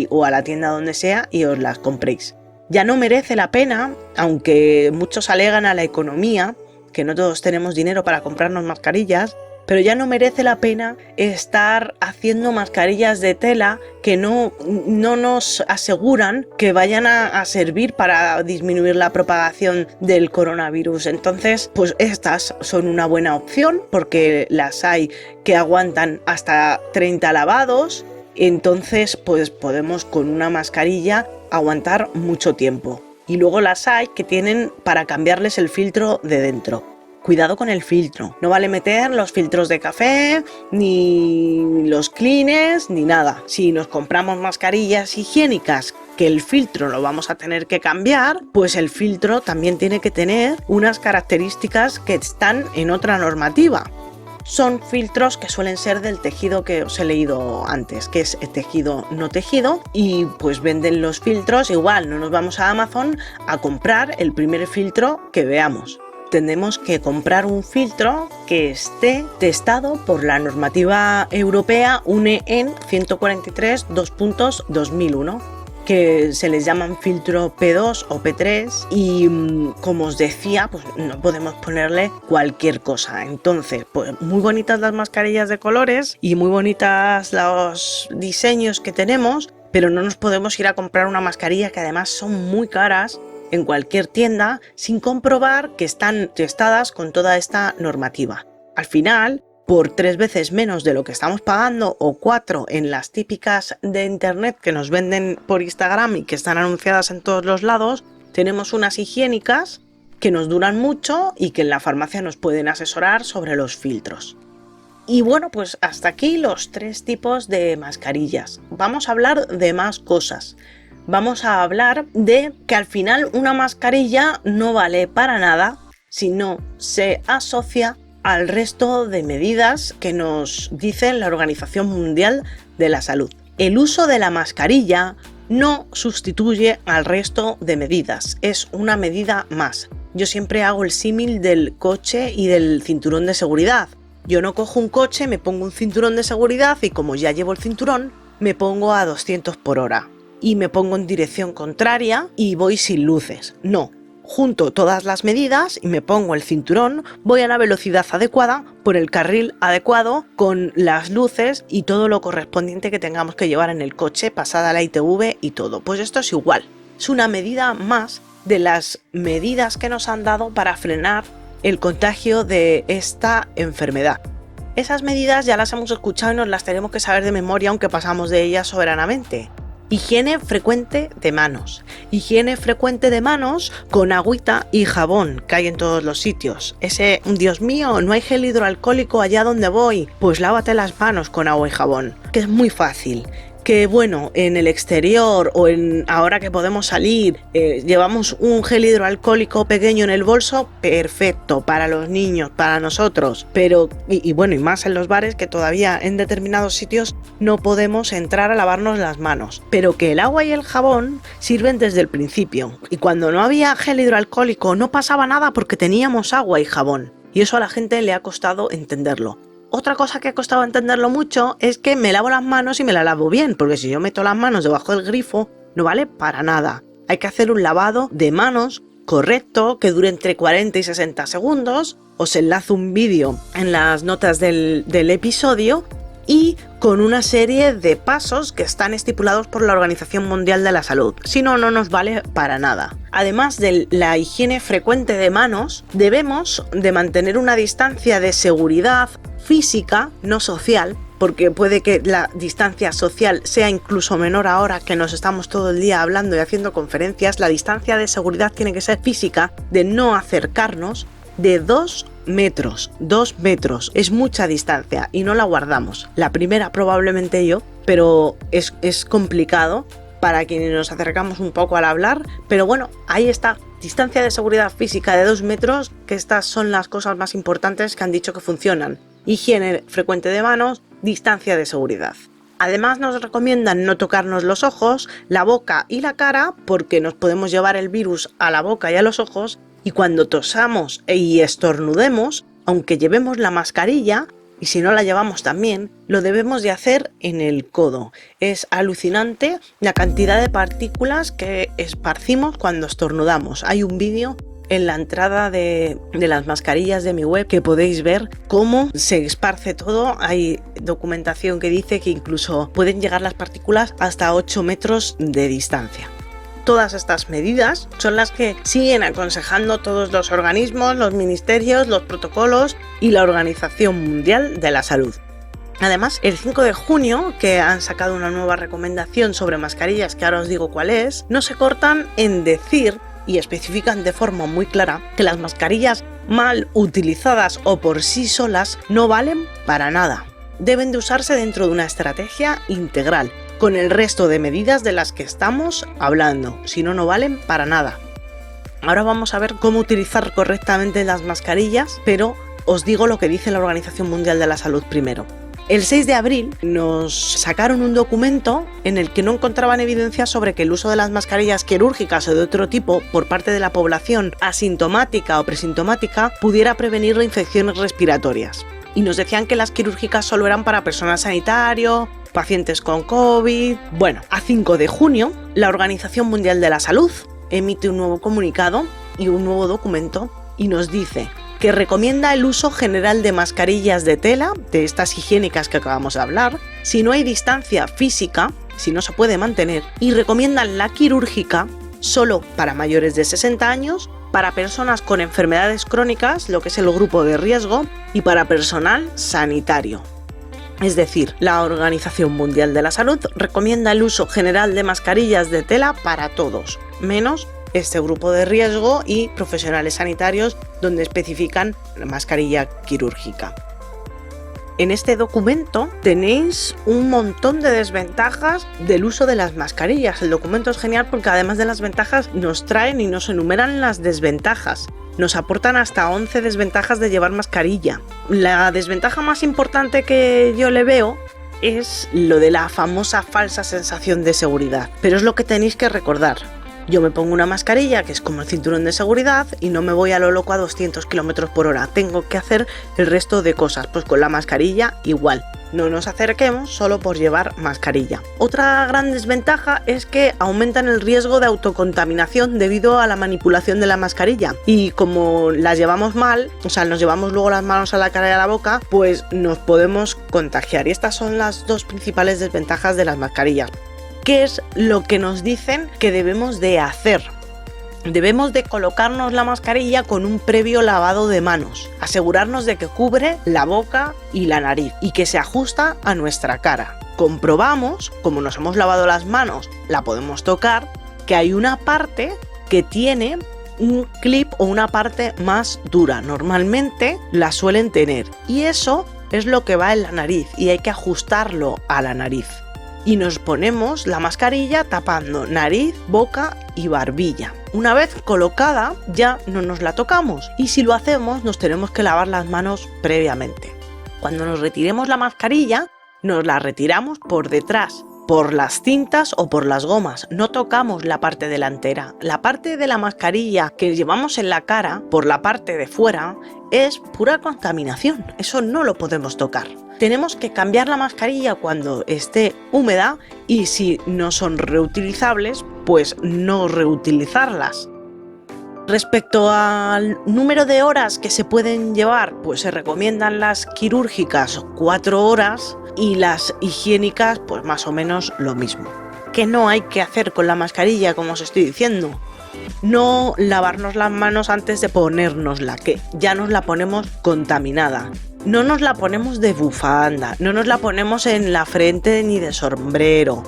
S4: o a la tienda donde sea y os las compréis. Ya no merece la pena, aunque muchos alegan a la economía, que no todos tenemos dinero para comprarnos mascarillas, pero ya no merece la pena estar haciendo mascarillas de tela que no nos aseguran que vayan a servir para disminuir la propagación del coronavirus. Entonces, pues estas son una buena opción porque las hay que aguantan hasta 30 lavados. Entonces, pues podemos con una mascarilla aguantar mucho tiempo. Y luego las hay que tienen para cambiarles el filtro de dentro. Cuidado con el filtro, no vale meter los filtros de café, ni los cleaners, ni nada. Si nos compramos mascarillas higiénicas que el filtro lo vamos a tener que cambiar, pues el filtro también tiene que tener unas características que están en otra normativa. Son filtros que suelen ser del tejido que os he leído antes, que es el tejido no tejido, y pues venden los filtros igual, no nos vamos a Amazon a comprar el primer filtro que veamos. Tenemos que comprar un filtro que esté testado por la normativa europea UNE-EN 143.2.2001, que se les llaman filtro P2 o P3 y como os decía, pues no podemos ponerle cualquier cosa. Entonces, pues muy bonitas las mascarillas de colores y muy bonitas los diseños que tenemos, pero no nos podemos ir a comprar una mascarilla que además son muy caras en cualquier tienda sin comprobar que están testadas con toda esta normativa. Al final, por 3 veces menos de lo que estamos pagando o 4 en las típicas de internet que nos venden por Instagram y que están anunciadas en todos los lados, tenemos unas higiénicas que nos duran mucho y que en la farmacia nos pueden asesorar sobre los filtros. Y bueno, pues hasta aquí los 3 tipos de mascarillas. Vamos a hablar de más cosas. Vamos a hablar de que al final una mascarilla no vale para nada si no se asocia al resto de medidas que nos dice la Organización Mundial de la Salud. El uso de la mascarilla no sustituye al resto de medidas, es una medida más. Yo siempre hago el símil del coche y del cinturón de seguridad. Yo no cojo un coche, me pongo un cinturón de seguridad y como ya llevo el cinturón, me pongo a 200 por hora. Y me pongo en dirección contraria y voy sin luces. No, junto todas las medidas y me pongo el cinturón, voy a la velocidad adecuada, por el carril adecuado, con las luces y todo lo correspondiente que tengamos que llevar en el coche, pasada la ITV y todo. Pues esto es igual, es una medida más de las medidas que nos han dado para frenar el contagio de esta enfermedad. Esas medidas ya las hemos escuchado y nos las tenemos que saber de memoria, aunque pasamos de ellas soberanamente. Higiene frecuente de manos. Higiene frecuente de manos con agüita y jabón que hay en todos los sitios. Dios mío, no hay gel hidroalcohólico allá donde voy. Pues lávate las manos con agua y jabón, que es muy fácil. Que bueno, en el exterior o ahora que podemos salir, llevamos un gel hidroalcohólico pequeño en el bolso, perfecto, para los niños, para nosotros, pero y más en los bares que todavía en determinados sitios no podemos entrar a lavarnos las manos, pero que el agua y el jabón sirven desde el principio, y cuando no había gel hidroalcohólico no pasaba nada porque teníamos agua y jabón, y eso a la gente le ha costado entenderlo. Otra cosa que ha costado entenderlo mucho es que me lavo las manos y me las lavo bien, porque si yo meto las manos debajo del grifo no vale para nada. Hay que hacer un lavado de manos correcto, que dure entre 40 y 60 segundos. Os enlazo un vídeo en las notas del episodio y con una serie de pasos que están estipulados por la Organización Mundial de la Salud. Si no, no nos vale para nada. Además de la higiene frecuente de manos, debemos de mantener una distancia de seguridad física, no social, porque puede que la distancia social sea incluso menor ahora que nos estamos todo el día hablando y haciendo conferencias. La distancia de seguridad tiene que ser física, de no acercarnos, de 2 metros. 2 metros es mucha distancia y no la guardamos. La primera probablemente yo, pero es complicado para quienes nos acercamos un poco al hablar, pero bueno, ahí está. Distancia de seguridad física de 2 metros, que estas son las cosas más importantes que han dicho que funcionan. Higiene frecuente de manos, distancia de seguridad. Además nos recomiendan no tocarnos los ojos, la boca y la cara, porque nos podemos llevar el virus a la boca y a los ojos, y cuando tosamos y estornudemos, aunque llevemos la mascarilla, y si no la llevamos también, lo debemos de hacer en el codo. Es alucinante la cantidad de partículas que esparcimos cuando estornudamos. Hay un vídeo en la entrada de las mascarillas de mi web que podéis ver cómo se esparce todo. Hay documentación que dice que incluso pueden llegar las partículas hasta 8 metros de distancia. Todas estas medidas son las que siguen aconsejando todos los organismos, los ministerios, los protocolos y la Organización Mundial de la Salud. Además, el 5 de junio, que han sacado una nueva recomendación sobre mascarillas, que ahora os digo cuál es, no se cortan en decir y especifican de forma muy clara que las mascarillas mal utilizadas o por sí solas no valen para nada. Deben de usarse dentro de una estrategia integral, con el resto de medidas de las que estamos hablando, si no, no valen para nada. Ahora vamos a ver cómo utilizar correctamente las mascarillas, pero os digo lo que dice la Organización Mundial de la Salud primero. El 6 de abril nos sacaron un documento en el que no encontraban evidencia sobre que el uso de las mascarillas quirúrgicas o de otro tipo por parte de la población asintomática o presintomática pudiera prevenir infecciones respiratorias. Y nos decían que las quirúrgicas solo eran para personal sanitario, pacientes con COVID. Bueno, a 5 de junio, la Organización Mundial de la Salud emite un nuevo comunicado y un nuevo documento y nos dice que recomienda el uso general de mascarillas de tela, de estas higiénicas que acabamos de hablar, si no hay distancia física, si no se puede mantener, y recomiendan la quirúrgica solo para mayores de 60 años, para personas con enfermedades crónicas, lo que es el grupo de riesgo, y para personal sanitario. Es decir, la Organización Mundial de la Salud recomienda el uso general de mascarillas de tela para todos, menos este grupo de riesgo y profesionales sanitarios, donde especifican la mascarilla quirúrgica. En este documento tenéis un montón de desventajas del uso de las mascarillas. El documento es genial porque además de las ventajas nos traen y nos enumeran las desventajas. Nos aportan hasta 11 desventajas de llevar mascarilla. La desventaja más importante que yo le veo es lo de la famosa falsa sensación de seguridad. Pero es lo que tenéis que recordar. Yo me pongo una mascarilla que es como el cinturón de seguridad y no me voy a lo loco a 200 km por hora. Tengo que hacer el resto de cosas. Pues con la mascarilla igual. No nos acerquemos solo por llevar mascarilla. Otra gran desventaja es que aumentan el riesgo de autocontaminación debido a la manipulación de la mascarilla. Y como las llevamos mal, o sea, nos llevamos luego las manos a la cara y a la boca, pues nos podemos contagiar. Y estas son las dos principales desventajas de las mascarillas. ¿Qué es lo que nos dicen que debemos de hacer? Debemos de colocarnos la mascarilla con un previo lavado de manos, asegurarnos de que cubre la boca y la nariz y que se ajusta a nuestra cara. Comprobamos, como nos hemos lavado las manos, la podemos tocar, que hay una parte que tiene un clip o una parte más dura. Normalmente la suelen tener y eso es lo que va en la nariz y hay que ajustarlo a la nariz. Y nos ponemos la mascarilla tapando nariz, boca y barbilla. Una vez colocada ya no nos la tocamos y si lo hacemos nos tenemos que lavar las manos previamente. Cuando nos retiremos la mascarilla nos la retiramos por detrás, por las cintas o por las gomas. No tocamos la parte delantera. La parte de la mascarilla que llevamos en la cara por la parte de fuera es pura contaminación. Eso no lo podemos tocar. Tenemos que cambiar la mascarilla cuando esté húmeda y si no son reutilizables, pues no reutilizarlas. Respecto al número de horas que se pueden llevar, pues se recomiendan las quirúrgicas 4 horas y las higiénicas pues más o menos lo mismo. ¿Qué no hay que hacer con la mascarilla, como os estoy diciendo? No lavarnos las manos antes de ponérnosla, que ya nos la ponemos contaminada. No nos la ponemos de bufanda, no nos la ponemos en la frente ni de sombrero.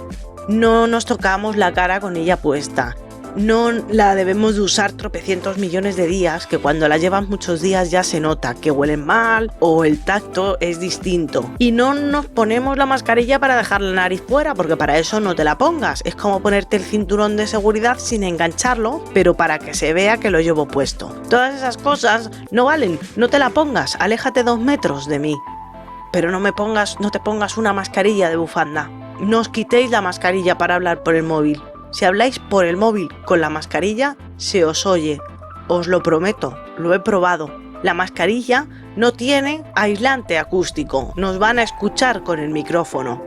S4: No nos tocamos la cara con ella puesta. no la debemos de usar tropecientos millones de días, que cuando la llevas muchos días ya se nota que huelen mal o el tacto es distinto. Y no nos ponemos la mascarilla para dejar la nariz fuera, porque para eso no te la pongas. Es como ponerte el cinturón de seguridad sin engancharlo, pero para que se vea que lo llevo puesto. Todas esas cosas no valen, no te la pongas, aléjate 2 metros de mí. Pero no te pongas una mascarilla de bufanda. No os quitéis la mascarilla para hablar por el móvil. Si habláis por el móvil con la mascarilla, se os oye. Os lo prometo, lo he probado. La mascarilla no tiene aislante acústico. Nos van a escuchar con el micrófono.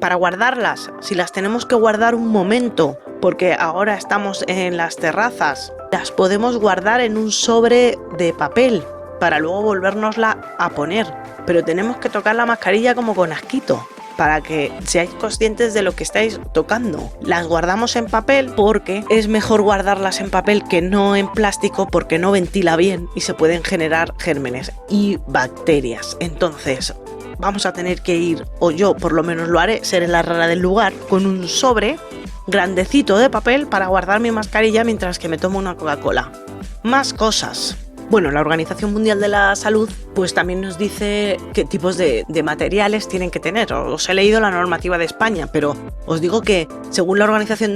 S4: Para guardarlas, si las tenemos que guardar un momento, porque ahora estamos en las terrazas, las podemos guardar en un sobre de papel para luego volvérnosla a poner. Pero tenemos que tocar la mascarilla como con asquito, para que seáis conscientes de lo que estáis tocando. Las guardamos en papel porque es mejor guardarlas en papel que no en plástico, porque no ventila bien y se pueden generar gérmenes y bacterias. Entonces vamos a tener que ir, o yo por lo menos lo haré, seré la rara del lugar, con un sobre grandecito de papel para guardar mi mascarilla mientras que me tomo una Coca-Cola. Más cosas. Bueno, la Organización Mundial de la Salud pues también nos dice qué tipos de materiales tienen que tener. Os he leído la normativa de España, pero os digo que según la Organización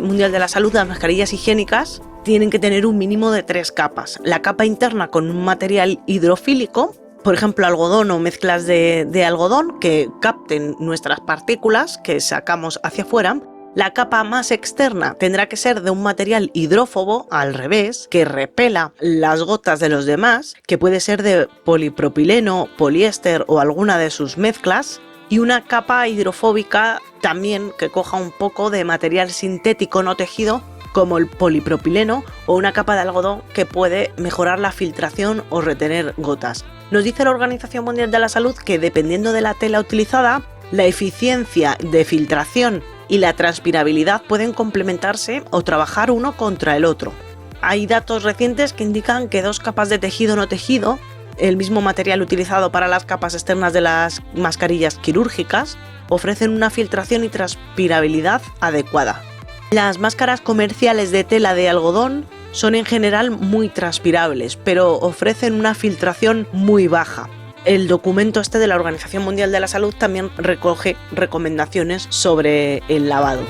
S4: Mundial de la Salud, las mascarillas higiénicas tienen que tener un mínimo de 3 capas. La capa interna con un material hidrofílico, por ejemplo algodón o mezclas de algodón que capten nuestras partículas que sacamos hacia afuera. La capa más externa tendrá que ser de un material hidrófobo, al revés, que repela las gotas de los demás, que puede ser de polipropileno, poliéster o alguna de sus mezclas, y una capa hidrofóbica también que coja un poco de material sintético no tejido, como el polipropileno, o una capa de algodón que puede mejorar la filtración o retener gotas. Nos dice la Organización Mundial de la Salud que dependiendo de la tela utilizada, la eficiencia de filtración y la transpirabilidad pueden complementarse o trabajar uno contra el otro. Hay datos recientes que indican que 2 capas de tejido no tejido, el mismo material utilizado para las capas externas de las mascarillas quirúrgicas, ofrecen una filtración y transpirabilidad adecuada. Las máscaras comerciales de tela de algodón son en general muy transpirables, pero ofrecen una filtración muy baja. El documento de la Organización Mundial de la Salud también recoge recomendaciones sobre el lavado.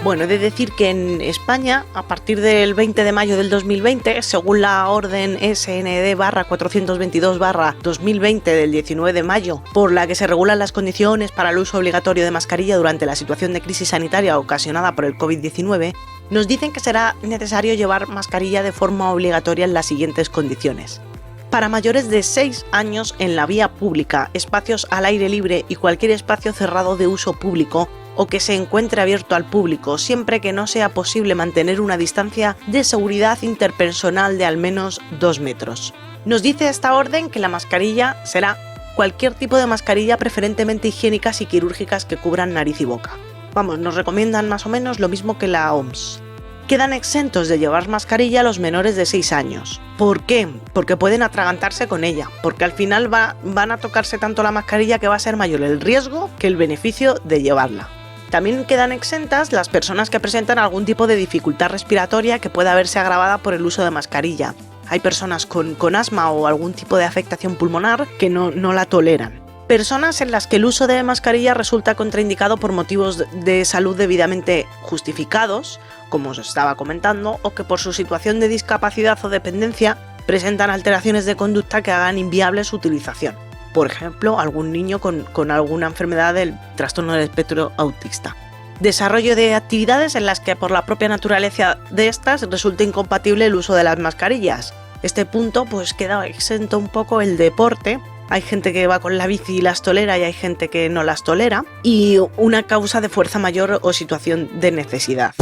S4: Bueno, he de decir que en España, a partir del 20 de mayo del 2020, según la orden SND/422/2020 del 19 de mayo, por la que se regulan las condiciones para el uso obligatorio de mascarilla durante la situación de crisis sanitaria ocasionada por el COVID-19, nos dicen que será necesario llevar mascarilla de forma obligatoria en las siguientes condiciones. Para mayores de 6 años en la vía pública, espacios al aire libre y cualquier espacio cerrado de uso público o que se encuentre abierto al público, siempre que no sea posible mantener una distancia de seguridad interpersonal de al menos 2 metros. Nos dice esta orden que la mascarilla será cualquier tipo de mascarilla, preferentemente higiénicas y quirúrgicas que cubran nariz y boca. Vamos, nos recomiendan más o menos lo mismo que la OMS. Quedan exentos de llevar mascarilla los menores de 6 años. ¿Por qué? Porque pueden atragantarse con ella, porque al final van a tocarse tanto la mascarilla que va a ser mayor el riesgo que el beneficio de llevarla. También quedan exentas las personas que presentan algún tipo de dificultad respiratoria que pueda verse agravada por el uso de mascarilla. Hay personas con asma o algún tipo de afectación pulmonar que no la toleran. Personas en las que el uso de mascarilla resulta contraindicado por motivos de salud debidamente justificados, como os estaba comentando, o que por su situación de discapacidad o dependencia presentan alteraciones de conducta que hagan inviable su utilización. Por ejemplo, algún niño con alguna enfermedad del trastorno del espectro autista. Desarrollo de actividades en las que por la propia naturaleza de estas resulta incompatible el uso de las mascarillas. Este punto pues queda exento un poco el deporte. Hay gente que va con la bici y las tolera y hay gente que no las tolera. Y una causa de fuerza mayor o situación de necesidad.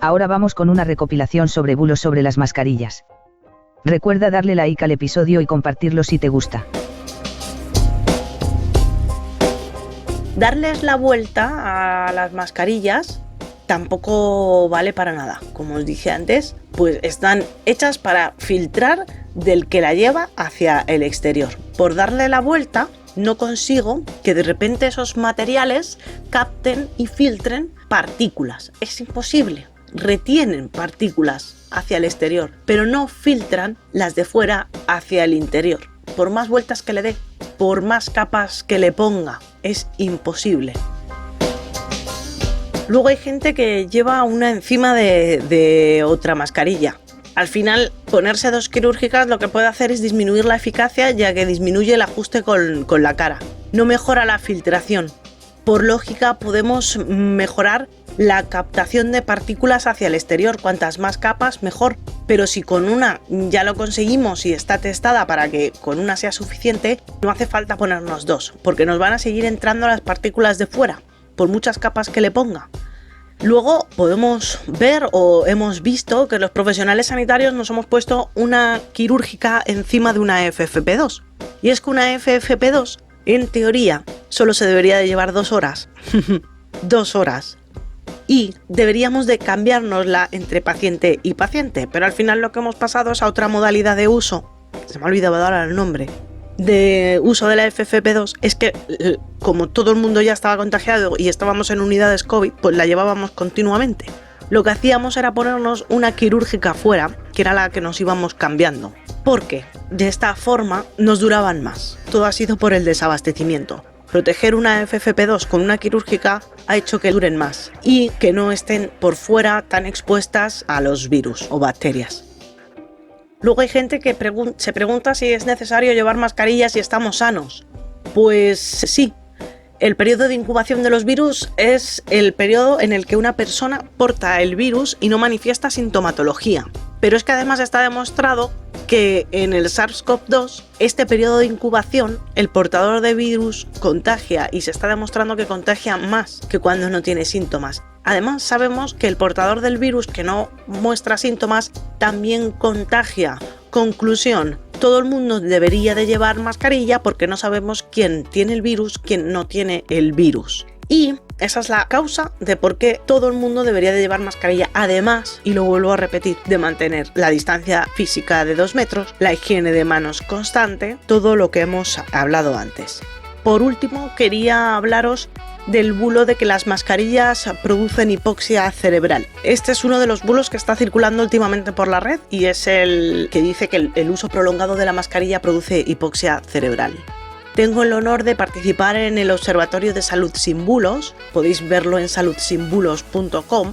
S7: Ahora vamos con una recopilación sobre bulos sobre las mascarillas. Recuerda darle like al episodio y compartirlo si te gusta.
S4: Darles la vuelta a las mascarillas tampoco vale para nada. Como os dije antes, pues están hechas para filtrar del que la lleva hacia el exterior. Por darle la vuelta no consigo que de repente esos materiales capten y filtren partículas. Es imposible. Retienen partículas hacia el exterior, pero no filtran las de fuera hacia el interior. Por más vueltas que le dé, por más capas que le ponga, es imposible. Luego hay gente que lleva una encima de otra mascarilla. Al final, ponerse 2 quirúrgicas lo que puede hacer es disminuir la eficacia, ya que disminuye el ajuste con la cara. No mejora la filtración. Por lógica, podemos mejorar la captación de partículas hacia el exterior. Cuantas más capas, mejor. Pero si con una ya lo conseguimos y está testada para que con una sea suficiente, no hace falta ponernos 2, porque nos van a seguir entrando las partículas de fuera, por muchas capas que le ponga. Luego podemos ver o hemos visto que los profesionales sanitarios nos hemos puesto una quirúrgica encima de una FFP2. Y es que una FFP2, en teoría, solo se debería de llevar 2 horas. 2 horas. Y deberíamos de cambiárnosla entre paciente y paciente. Pero al final lo que hemos pasado es a otra modalidad de uso. Se me ha olvidado ahora el nombre. De uso de la FFP2, es que como todo el mundo ya estaba contagiado y estábamos en unidades COVID, pues la llevábamos continuamente. Lo que hacíamos era ponernos una quirúrgica fuera, que era la que nos íbamos cambiando, porque de esta forma nos duraban más. Todo ha sido por el desabastecimiento. Proteger una FFP2 con una quirúrgica ha hecho que duren más y que no estén por fuera tan expuestas a los virus o bacterias. Luego hay gente que se pregunta si es necesario llevar mascarillas si estamos sanos. Pues sí, el periodo de incubación de los virus es el periodo en el que una persona porta el virus y no manifiesta sintomatología. Pero es que además está demostrado que en el SARS-CoV-2, este periodo de incubación, el portador de virus contagia y se está demostrando que contagia más que cuando no tiene síntomas. Además, sabemos que el portador del virus que no muestra síntomas también contagia. Conclusión, todo el mundo debería de llevar mascarilla porque no sabemos quién tiene el virus, quién no tiene el virus. Y esa es la causa de por qué todo el mundo debería de llevar mascarilla. Además, y lo vuelvo a repetir, de mantener la distancia física de 2 metros, la higiene de manos constante, todo lo que hemos hablado antes. Por último, quería hablaros del bulo de que las mascarillas producen hipoxia cerebral. Este es uno de los bulos que está circulando últimamente por la red y es el que dice que el uso prolongado de la mascarilla produce hipoxia cerebral. Tengo el honor de participar en el Observatorio de Salud Sin Bulos, podéis verlo en saludsinbulos.com,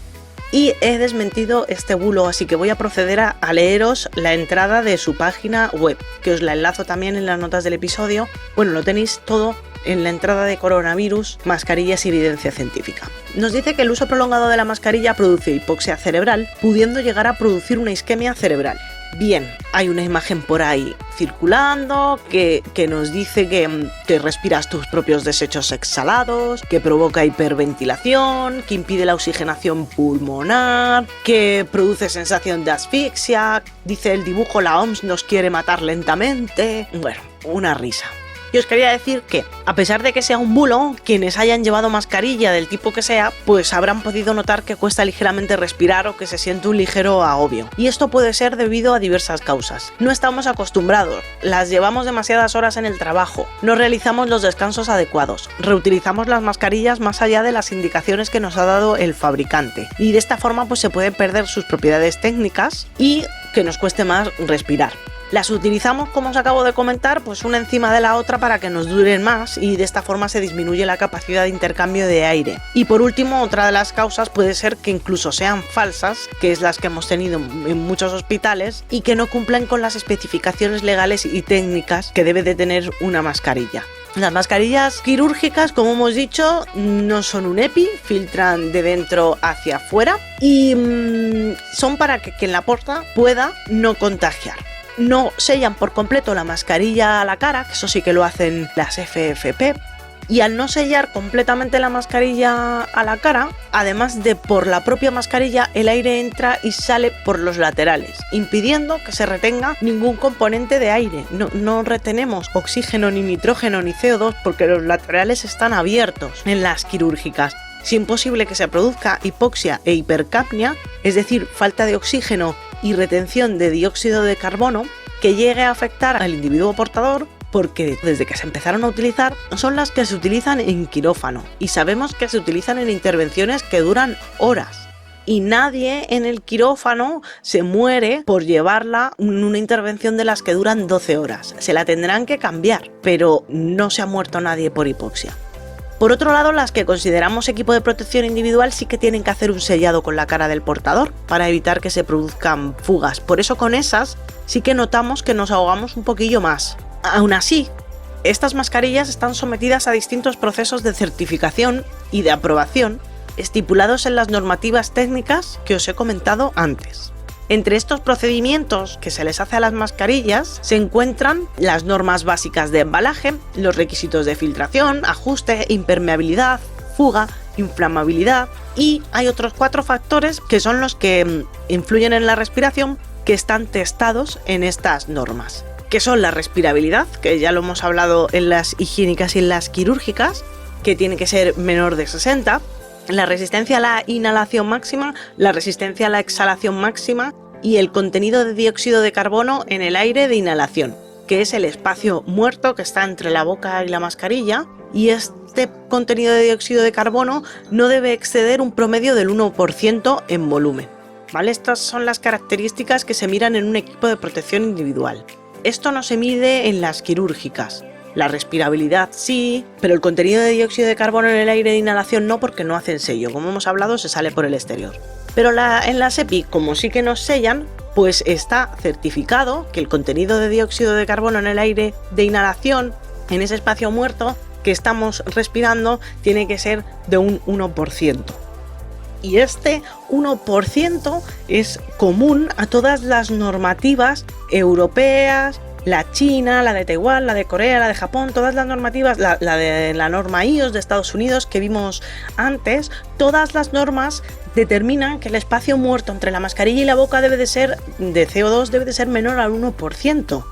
S4: y he desmentido este bulo, así que voy a proceder a leeros la entrada de su página web, que os la enlazo también en las notas del episodio. Bueno, lo tenéis todo en la entrada de coronavirus, mascarillas y evidencia científica. Nos dice que el uso prolongado de la mascarilla produce hipoxia cerebral, pudiendo llegar a producir una isquemia cerebral. Bien, hay una imagen por ahí circulando que nos dice que respiras tus propios desechos exhalados, que provoca hiperventilación, que impide la oxigenación pulmonar, que produce sensación de asfixia. Dice el dibujo, la OMS nos quiere matar lentamente. Bueno, una risa. Y os quería decir que, a pesar de que sea un bulo, quienes hayan llevado mascarilla del tipo que sea, pues habrán podido notar que cuesta ligeramente respirar o que se siente un ligero agobio. Y esto puede ser debido a diversas causas. No estamos acostumbrados, las llevamos demasiadas horas en el trabajo, no realizamos los descansos adecuados, reutilizamos las mascarillas más allá de las indicaciones que nos ha dado el fabricante. Y de esta forma pues se pueden perder sus propiedades técnicas y que nos cueste más respirar. Las utilizamos, como os acabo de comentar, pues una encima de la otra para que nos duren más y de esta forma se disminuye la capacidad de intercambio de aire. Y por último, otra de las causas puede ser que incluso sean falsas, que es las que hemos tenido en muchos hospitales, y que no cumplan con las especificaciones legales y técnicas que debe de tener una mascarilla. Las mascarillas quirúrgicas, como hemos dicho, no son un EPI, filtran de dentro hacia afuera y son para que quien la porta pueda no contagiar. No sellan por completo la mascarilla a la cara, que eso sí que lo hacen las FFP, y al no sellar completamente la mascarilla a la cara, además de por la propia mascarilla, el aire entra y sale por los laterales, impidiendo que se retenga ningún componente de aire. No retenemos oxígeno, ni nitrógeno, ni CO2, porque los laterales están abiertos en las quirúrgicas. Es imposible que se produzca hipoxia e hipercapnia, es decir, falta de oxígeno y retención de dióxido de carbono, que llegue a afectar al individuo portador, porque desde que se empezaron a utilizar son las que se utilizan en quirófano y sabemos que se utilizan en intervenciones que duran horas. Y nadie en el quirófano se muere por llevarla en una intervención de las que duran 12 horas. Se la tendrán que cambiar, pero no se ha muerto nadie por hipoxia. Por otro lado, las que consideramos equipo de protección individual sí que tienen que hacer un sellado con la cara del portador para evitar que se produzcan fugas. Por eso con esas sí que notamos que nos ahogamos un poquillo más. Aún así, estas mascarillas están sometidas a distintos procesos de certificación y de aprobación estipulados en las normativas técnicas que os he comentado antes. Entre estos procedimientos que se les hace a las mascarillas se encuentran las normas básicas de embalaje, los requisitos de filtración, ajuste, impermeabilidad, fuga, inflamabilidad, y hay otros 4 factores que son los que influyen en la respiración que están testados en estas normas, que son la respirabilidad, que ya lo hemos hablado en las higiénicas y en las quirúrgicas, que tiene que ser menor de 60, la resistencia a la inhalación máxima, la resistencia a la exhalación máxima y el contenido de dióxido de carbono en el aire de inhalación, que es el espacio muerto que está entre la boca y la mascarilla, y este contenido de dióxido de carbono no debe exceder un promedio del 1% en volumen. ¿Vale? Estas son las características que se miran en un equipo de protección individual. Esto no se mide en las quirúrgicas. La respirabilidad sí, pero el contenido de dióxido de carbono en el aire de inhalación no, porque no hacen sello. Como hemos hablado, se sale por el exterior. Pero en las EPI, como sí que nos sellan, pues está certificado que el contenido de dióxido de carbono en el aire de inhalación, en ese espacio muerto que estamos respirando, tiene que ser de un 1%. Y este 1% es común a todas las normativas europeas, la China, la de Taiwán, la de Corea, la de Japón, todas las normativas, la de la norma IOS de Estados Unidos que vimos antes, todas las normas determinan que el espacio muerto entre la mascarilla y la boca de CO2 debe de ser menor al 1%.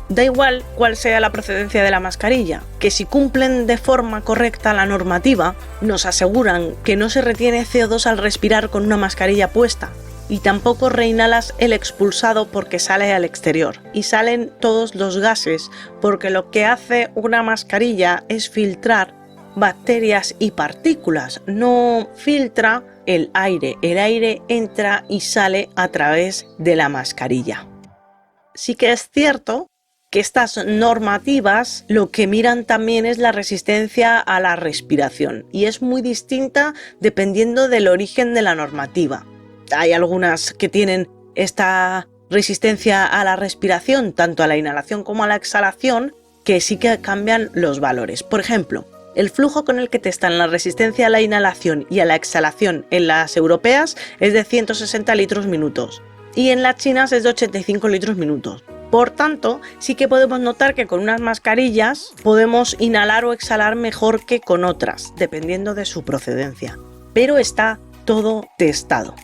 S4: Da igual cuál sea la procedencia de la mascarilla, que si cumplen de forma correcta la normativa, nos aseguran que no se retiene CO2 al respirar con una mascarilla puesta, y tampoco reinhalas el expulsado porque sale al exterior, y salen todos los gases porque lo que hace una mascarilla es filtrar bacterias y partículas, no filtra el aire entra y sale a través de la mascarilla. Sí que es cierto que estas normativas lo que miran también es la resistencia a la respiración, y es muy distinta dependiendo del origen de la normativa. Hay algunas que tienen esta resistencia a la respiración, tanto a la inhalación como a la exhalación, que sí que cambian los valores. Por ejemplo, el flujo con el que testan la resistencia a la inhalación y a la exhalación en las europeas es de 160 litros minutos y en las chinas es de 85 litros minutos. Por tanto, sí que podemos notar que con unas mascarillas podemos inhalar o exhalar mejor que con otras, dependiendo de su procedencia. Pero está todo testado.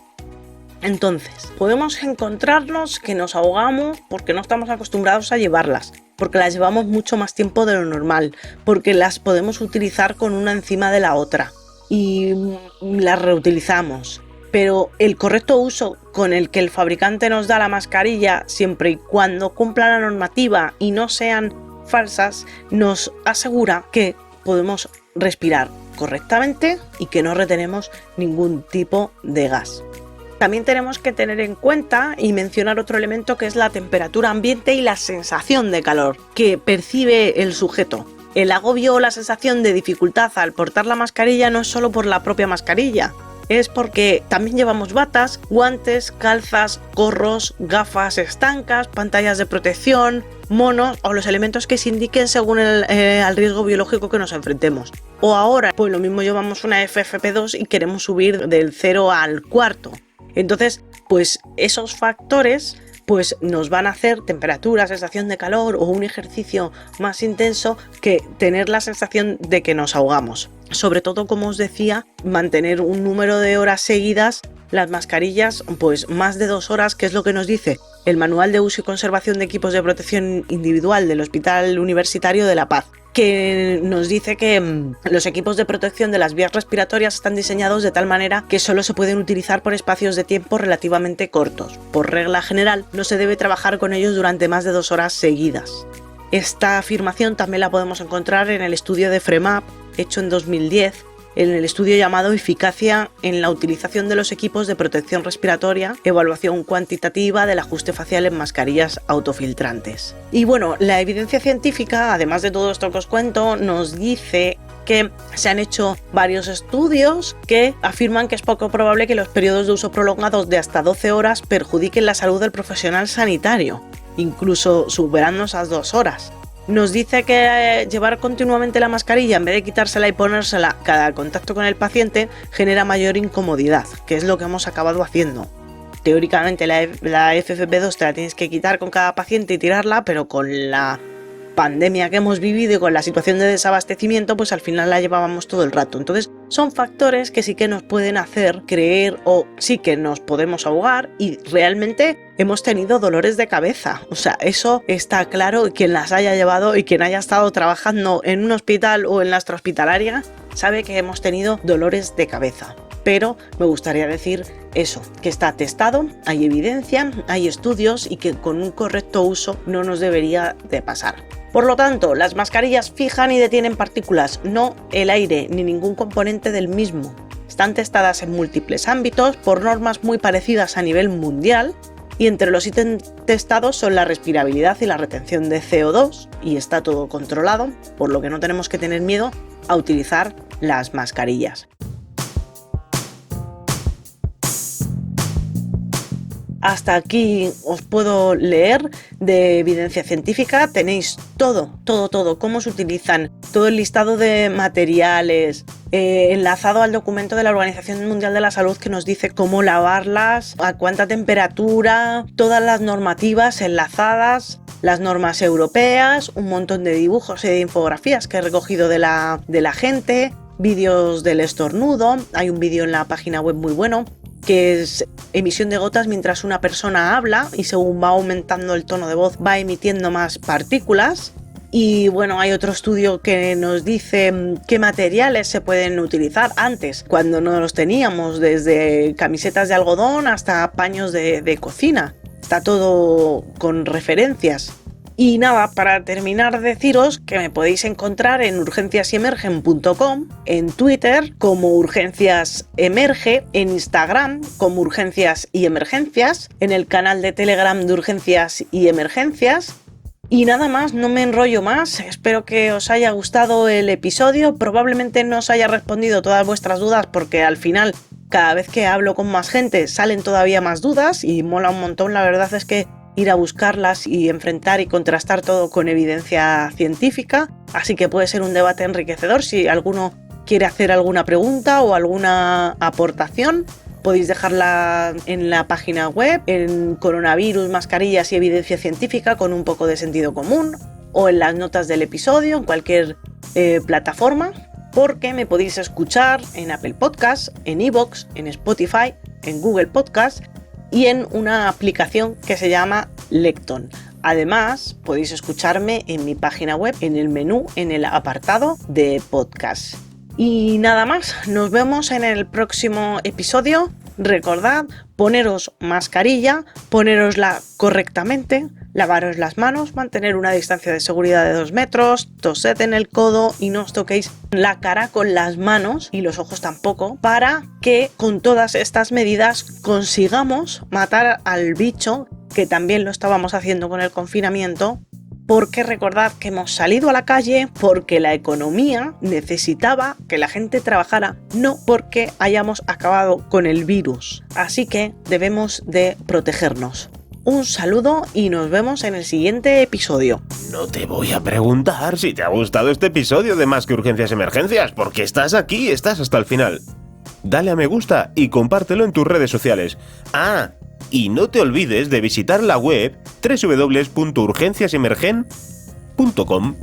S4: Entonces, podemos encontrarnos que nos ahogamos porque no estamos acostumbrados a llevarlas, porque las llevamos mucho más tiempo de lo normal, porque las podemos utilizar con una encima de la otra y las reutilizamos. Pero el correcto uso con el que el fabricante nos da la mascarilla, siempre y cuando cumpla la normativa y no sean falsas, nos asegura que podemos respirar correctamente y que no retenemos ningún tipo de gas. También tenemos que tener en cuenta y mencionar otro elemento que es la temperatura ambiente y la sensación de calor que percibe el sujeto. El agobio o la sensación de dificultad al portar la mascarilla no es solo por la propia mascarilla, es porque también llevamos batas, guantes, calzas, gorros, gafas estancas, pantallas de protección, monos o los elementos que se indiquen según al riesgo biológico que nos enfrentemos. O ahora, pues lo mismo, llevamos una FFP2 y queremos subir del 0 al cuarto. Entonces, pues esos factores pues nos van a hacer temperatura, sensación de calor o un ejercicio más intenso que tener la sensación de que nos ahogamos. Sobre todo, como os decía, mantener un número de horas seguidas las mascarillas, pues más de 2 horas, que es lo que nos dice el Manual de Uso y Conservación de Equipos de Protección Individual del Hospital Universitario de La Paz, que nos dice que los equipos de protección de las vías respiratorias están diseñados de tal manera que solo se pueden utilizar por espacios de tiempo relativamente cortos. Por regla general, no se debe trabajar con ellos durante más de 2 horas seguidas. Esta afirmación también la podemos encontrar en el estudio de FREMAP, hecho en 2010, en el estudio llamado Eficacia en la utilización de los equipos de protección respiratoria, evaluación cuantitativa del ajuste facial en mascarillas autofiltrantes. Y bueno, la evidencia científica, además de todo esto que os cuento, nos dice que se han hecho varios estudios que afirman que es poco probable que los periodos de uso prolongados de hasta 12 horas perjudiquen la salud del profesional sanitario, incluso superando esas 2 horas. Nos dice que llevar continuamente la mascarilla en vez de quitársela y ponérsela cada contacto con el paciente genera mayor incomodidad, que es lo que hemos acabado haciendo. Teóricamente la FFP2 te la tienes que quitar con cada paciente y tirarla, pero con la pandemia que hemos vivido y con la situación de desabastecimiento, pues al final la llevábamos todo el rato. Entonces son factores que sí que nos pueden hacer creer o sí que nos podemos ahogar y realmente hemos tenido dolores de cabeza. O sea, eso está claro, quien las haya llevado y quien haya estado trabajando en un hospital o en la extrahospitalaria sabe que hemos tenido dolores de cabeza. Pero me gustaría decir eso, que está testado, hay evidencia, hay estudios y que con un correcto uso no nos debería de pasar. Por lo tanto, las mascarillas fijan y detienen partículas, no el aire ni ningún componente del mismo. Están testadas en múltiples ámbitos por normas muy parecidas a nivel mundial y entre los ítems testados son la respirabilidad y la retención de CO2 y está todo controlado, por lo que no tenemos que tener miedo a utilizar las mascarillas. Hasta aquí os puedo leer de evidencia científica. Tenéis todo, cómo se utilizan, todo el listado de materiales, enlazado al documento de la Organización Mundial de la Salud que nos dice cómo lavarlas, a cuánta temperatura, todas las normativas enlazadas, las normas europeas, un montón de dibujos y de infografías que he recogido de la gente, vídeos del estornudo. Hay un vídeo en la página web muy bueno que es emisión de gotas mientras una persona habla y según va aumentando el tono de voz va emitiendo más partículas. Y bueno, hay otro estudio que nos dice qué materiales se pueden utilizar antes, cuando no los teníamos, desde camisetas de algodón hasta paños de cocina. Está todo con referencias. Y nada, para terminar, deciros que me podéis encontrar en urgenciasemergen.com, en Twitter como Urgencias Emerge, en Instagram como Urgencias y Emergencias, en el canal de Telegram de Urgencias y Emergencias. Y nada más, no me enrollo más, espero que os haya gustado el episodio, probablemente no os haya respondido todas vuestras dudas porque al final cada vez que hablo con más gente salen todavía más dudas y mola un montón, la verdad es que ir a buscarlas y enfrentar y contrastar todo con evidencia científica, así que puede ser un debate enriquecedor. Si alguno quiere hacer alguna pregunta o alguna aportación, podéis dejarla en la página web, en coronavirus, mascarillas y evidencia científica con un poco de sentido común, o en las notas del episodio, en cualquier plataforma, porque me podéis escuchar en Apple Podcasts, en iVoox, en Spotify, en Google Podcasts y en una aplicación que se llama Lecton. Además, podéis escucharme en mi página web, en el menú, en el apartado de podcast. Y nada más, nos vemos en el próximo episodio. Recordad, poneros mascarilla, ponérosla correctamente, lavaros las manos, mantener una distancia de seguridad de 2 metros, tosed en el codo y no os toquéis la cara con las manos y los ojos tampoco, para que con todas estas medidas consigamos matar al bicho, que también lo estábamos haciendo con el confinamiento, porque recordad que hemos salido a la calle porque la economía necesitaba que la gente trabajara, no porque hayamos acabado con el virus. Así que debemos de protegernos. Un saludo y nos vemos en el siguiente episodio.
S1: No te voy a preguntar si te ha gustado este episodio de Más que Urgencias Emergencias, porque estás aquí, estás hasta el final. Dale a me gusta y compártelo en tus redes sociales. ¡Ah! Y no te olvides de visitar la web www.urgenciasemergen.com.